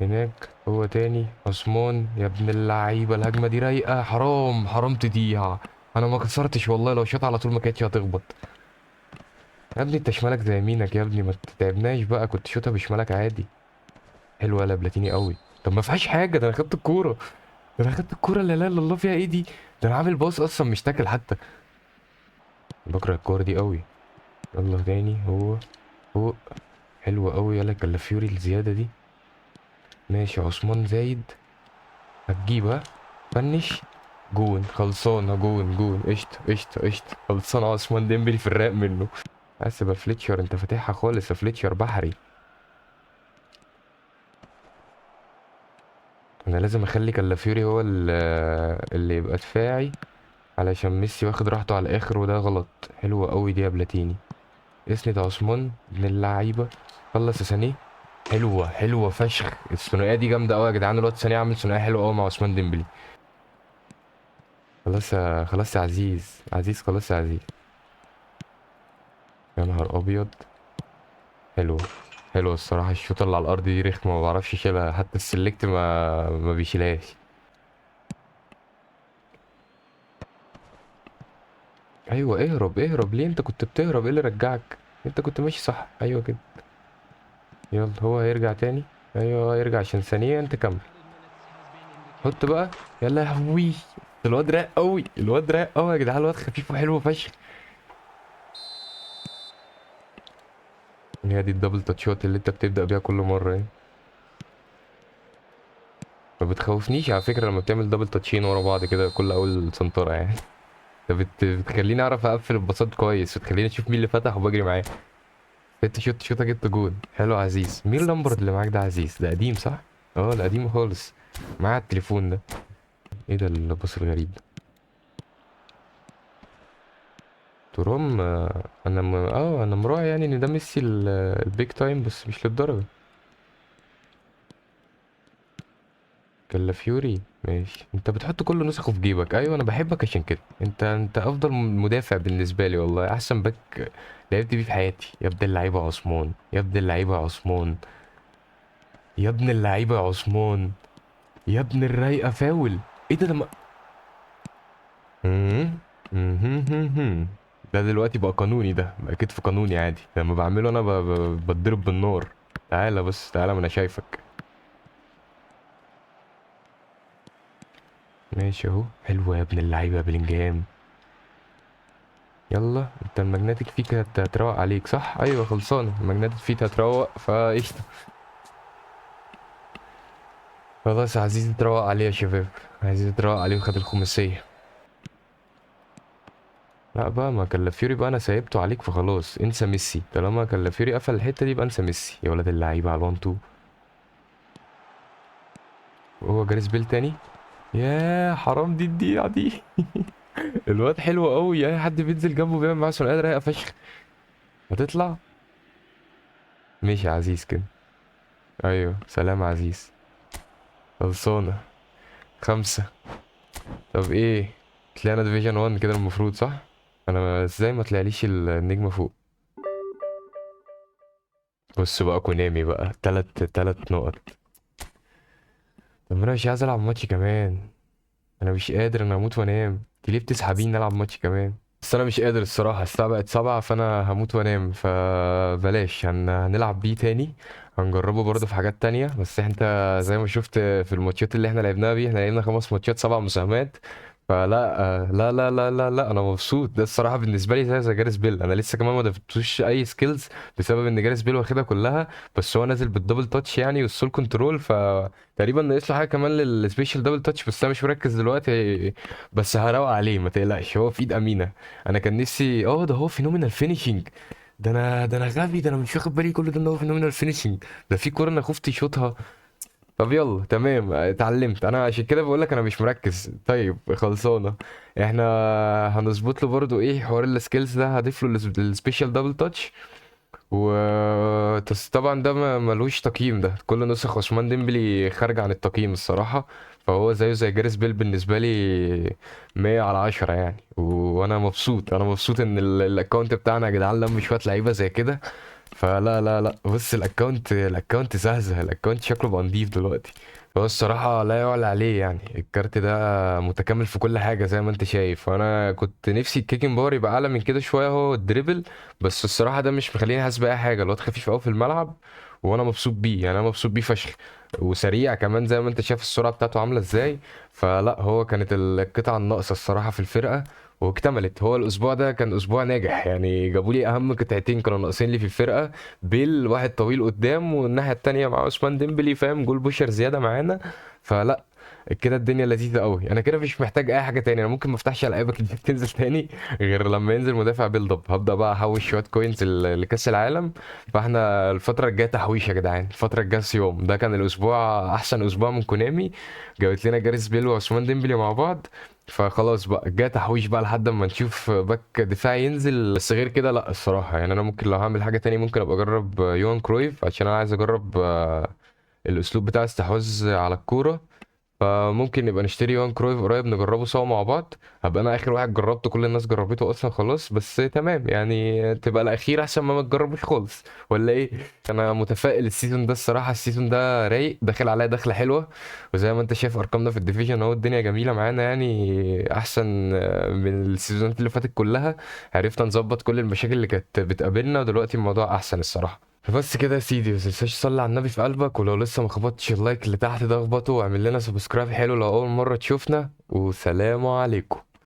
هناك. هو تاني عثمان. يا ابن اللعيبه الهجمه دي رايقه. حرام حرام تضيع. انا ما كسرتش والله. لو شاط على طول ما كانتش هتخبط. يا ابني انت شمالك زي يمينك يا ابني. ما تتعبناش بقى. كنت شوطها بشمالك عادي. حلوه يا بلاتيني قوي. طب ما فيهاش حاجه. ده انا خدت الكوره. ده انا خدت الكوره. لا لا لا الله فيها ايه دي؟ ده انا عامل باص اصلا مش تاكل حتى. بكره الكوره دي قوي. يلا تاني. هو. هو. حلوه قوي. يلا كالافيوري الزياده دي. ماشي عثمان زايد. هتجيبها. فنش. جون. خلصانة. جون جون. قشطة قشطة قشطة. خلصانة. عثمان ديمبلي في الراق منه. حاسب يا فليتشر. انت فاتحها خالص يا فليتشر بحري. انا لازم اخلي كالافيوري هو اللي يبقى دفاعي. علشان ميسي واخد راحته على الاخر وده غلط. حلوة قوي دي يا بلاتيني. اسند عثمان ابن اللعيبة. خلص يا سانيه. حلوة حلوة فشخ. الثنائية دي جامدة قوي يا جدعان. الواد سانيه عامل ثنائية حلوة قوي مع عثمان ديمبلي. خلاص يا عزيز، عزيز خلاص يا عزيز. يا نهار ابيض. حلو. حلو الصراحه، الشوطه اللي على الارض دي رخمه، ما بعرفش اشيلها، حتى السلكت ما بيشيلهاش. ايوه اهرب اهرب، ليه انت كنت بتهرب؟ ايه اللي رجعك؟ انت كنت ماشي صح، ايوه كده. يلا هو هيرجع تاني. ايوه هيرجع عشان ثانيه، انت كمل. حط بقى. يلا يا لهوي. الواد رايق قوي، الواد رايق قوي يا جدعان، الواد خفيف وحلو فشخ. هي دي الدبل تاتشات اللي انت بتبدأ بيها كل مرة يعني. ما بتخوفنيش على فكرة لما بتعمل دبل تاتشين ورا بعض كده كل اول سنترة يعني. انت بتخليني اعرف اقفل الباصات كويس، بتخليني اشوف مين اللي فتح وبجري معاه. انت شوطة جبت جون حلو يا عزيز. مين اللمبرد اللي معاك ده يا عزيز؟ ده قديم صح؟ اه ده قديم خالص. معاه التليفون ده. ايه ده الباص الغريب ده؟ ترام انا مراعي يعني ان ده ميسي البيج تايم، بس مش للدرجة. كالافيوري ماشي. انت بتحط كل نسخه في جيبك، ايوه انا بحبك عشان كده. انت افضل مدافع بالنسبه لي والله، احسن باك لعبت بيه في حياتي. يا ابن اللعيبه يا عثمان، يا ابن اللعيبه يا عثمان، يا ابن اللعيبه يا عثمان، يا ابن الرايقه فاول. ايه ده لما مم. مهم. ده دلوقتي بقى قانوني، ده بقى كتف قانوني عادي لما بعمله انا بتضرب بالنار. تعالى بس تعالى، ما انا شايفك. ماشي اهو، حلو يا ابن اللعيبه يا بلينجهام. يلا انت الماجنتيك فيك هتروق عليك صح؟ ايوه خلصانه، الماجنتيك فيك هتروق فقشطه. خلاص عزيزي تروق عليه يا شباب، عزيزي تروق عليه وخد الخماسيه. لا بقى، ما كالافيوري بقى انا سايبته عليك فخلاص، انسى ميسي. طالما كالافيوري قفل الحته دي يبقى انسى ميسي يا ولاد اللعيبه على الوان تو. وهو جاريس بيل تاني. يا حرام دي الدقيقه دي. الواد حلو قوي، اي حد بينزل جنبه بيعمل معاه ثنائيه رايقه فشخ. هتطلع. ماشي يا عزيز كده. ايوه سلام يا عزيز. خلصانه. خمسة. طب ايه؟ طلعنا ديفيجن 1 كده المفروض صح؟ انا ازاي ما طلعليش النجمة فوق؟ بص بقى كونامي بقى، تلات نقط. طب انا مش عايز العب ماتش كمان. انا مش قادر، انا هموت وانام. انت ليه بتسحبيني نلعب ماتش كمان؟ بس انا مش قادر الصراحة، الساعة بقت 7 فانا هموت وانام، فبلاش هنلعب بيه تاني. هنجربه برضه في حاجات تانية، بس انت زي ما شفت في الماتشات اللي احنا لعبناها بيه، احنا لعبنا 5 ماتشات 7 مساهمات. فلا لا انا مبسوط. ده الصراحه بالنسبه لي زي جاريس بيل، انا لسه كمان ما ضفتوش اي سكيلز بسبب ان جاريس بيل واخدها كلها. بس هو نازل بالدبل تاتش يعني والسول كنترول، فتقريبا ناقص له حاجه كمان للسبيشال دبل تاتش، بس انا مش مركز دلوقتي. بس هروق عليه ما تقلقش، هو في ايد امينه. انا كان نفسي ده هو فينومينال فينيشنج. ده انا غبي، ده انا مش واخد بالي كل ده ان هو فينومينال فينيشنج. ده في كوره انا خفت يشوطها. طب يلا تمام اتعلمت انا، عشان كده بقول لك انا مش مركز. طيب خلصانه. احنا هنظبط له برضو ايه حوار السكيلز ده، هضيف له السبيشال دبل تاتش. و طبعا ده ملوش تقييم، ده كل نسخ عثمان ديمبلي خارج عن التقييم الصراحه. فهو زيه زي جاريس بيل بالنسبه لي. 100 على 10 يعني. وانا مبسوط، انا مبسوط ان الاكونت بتاعنا يا جدعان لم شويه لعيبه زي كده. فلا بص الاكونت زهزه، الاكونت شكله بقى نضيف دلوقتي. هو الصراحة لا يعلى عليه يعني، الكارت ده متكامل في كل حاجة زي ما انت شايف. وانا كنت نفسي الكيكن باور يبقى اعلى من كده شوية، هو الدريبل. بس الصراحة ده مش مخليني حاسس بأي حاجة، الواد خفيف قوي في الملعب. وانا مبسوط بيه يعني، انا مبسوط بيه فشخ. وسريع كمان زي ما انت شايف السرعة بتاعته عاملة ازاي. فلا هو كانت القطعة الناقصة الصراحة في الفرقة. واكتملت. هو الاسبوع ده كان اسبوع ناجح يعني، جابوا لي اهم قطعتين كانوا ناقصين لي في الفرقة. بيل واحد طويل قدام، والناحية التانية مع عثمان ديمبلي فاهم، جول بوشر زيادة معانا. فلا. كده الدنيا لذيذة قوي، انا كده مش محتاج اي حاجة تاني. انا ممكن ما افتحش العابك اللي تنزل تاني غير لما ينزل مدافع بيلد اب، هبدأ بقى احوش شوية كوينز لكأس العالم. فاحنا الفترة الجاية تحويش يا جدعان، الفترة الجاية يوم ده كان الاسبوع احسن اسبوع من كونامي. جابت لنا جاريس بيل وعثمان ديمبلي مع بعض. فخلاص بقى جاي تحويش بقى لحد ما نشوف باك دفاعي ينزل. بس غير كده لا الصراحة يعني، انا ممكن لو هعمل حاجة تاني ممكن ابقى اجرب يوان كرويف، عشان انا عايز اجرب الاسلوب بتاع الاستحواذ على الكورة. فممكن نبقى نشتري وان كرويف قريب نجربه سوا مع بعض. هبقى انا اخر واحد جربته، كل الناس جربته اصلا خلاص، بس تمام يعني تبقى الاخير احسن ما تجربوش خالص، ولا ايه؟ انا متفائل السيزون ده الصراحه، السيزون ده رايق داخل عليا دخله حلوه. وزي ما انت شايف ارقامنا في الديفيجن اهو، الدنيا جميله معانا يعني، احسن من السيزونات اللي فاتت كلها. عرفنا نظبط كل المشاكل اللي كانت بتقابلنا، ودلوقتي الموضوع احسن الصراحه. فبس كده يا سيدي، متنساش تصلي على النبي في قلبك، ولو لسه ما خبطتش اللايك اللي تحت ده اخبطه، واعمل لنا سبسكرايب حلو لو اول مره تشوفنا، وسلام عليكم.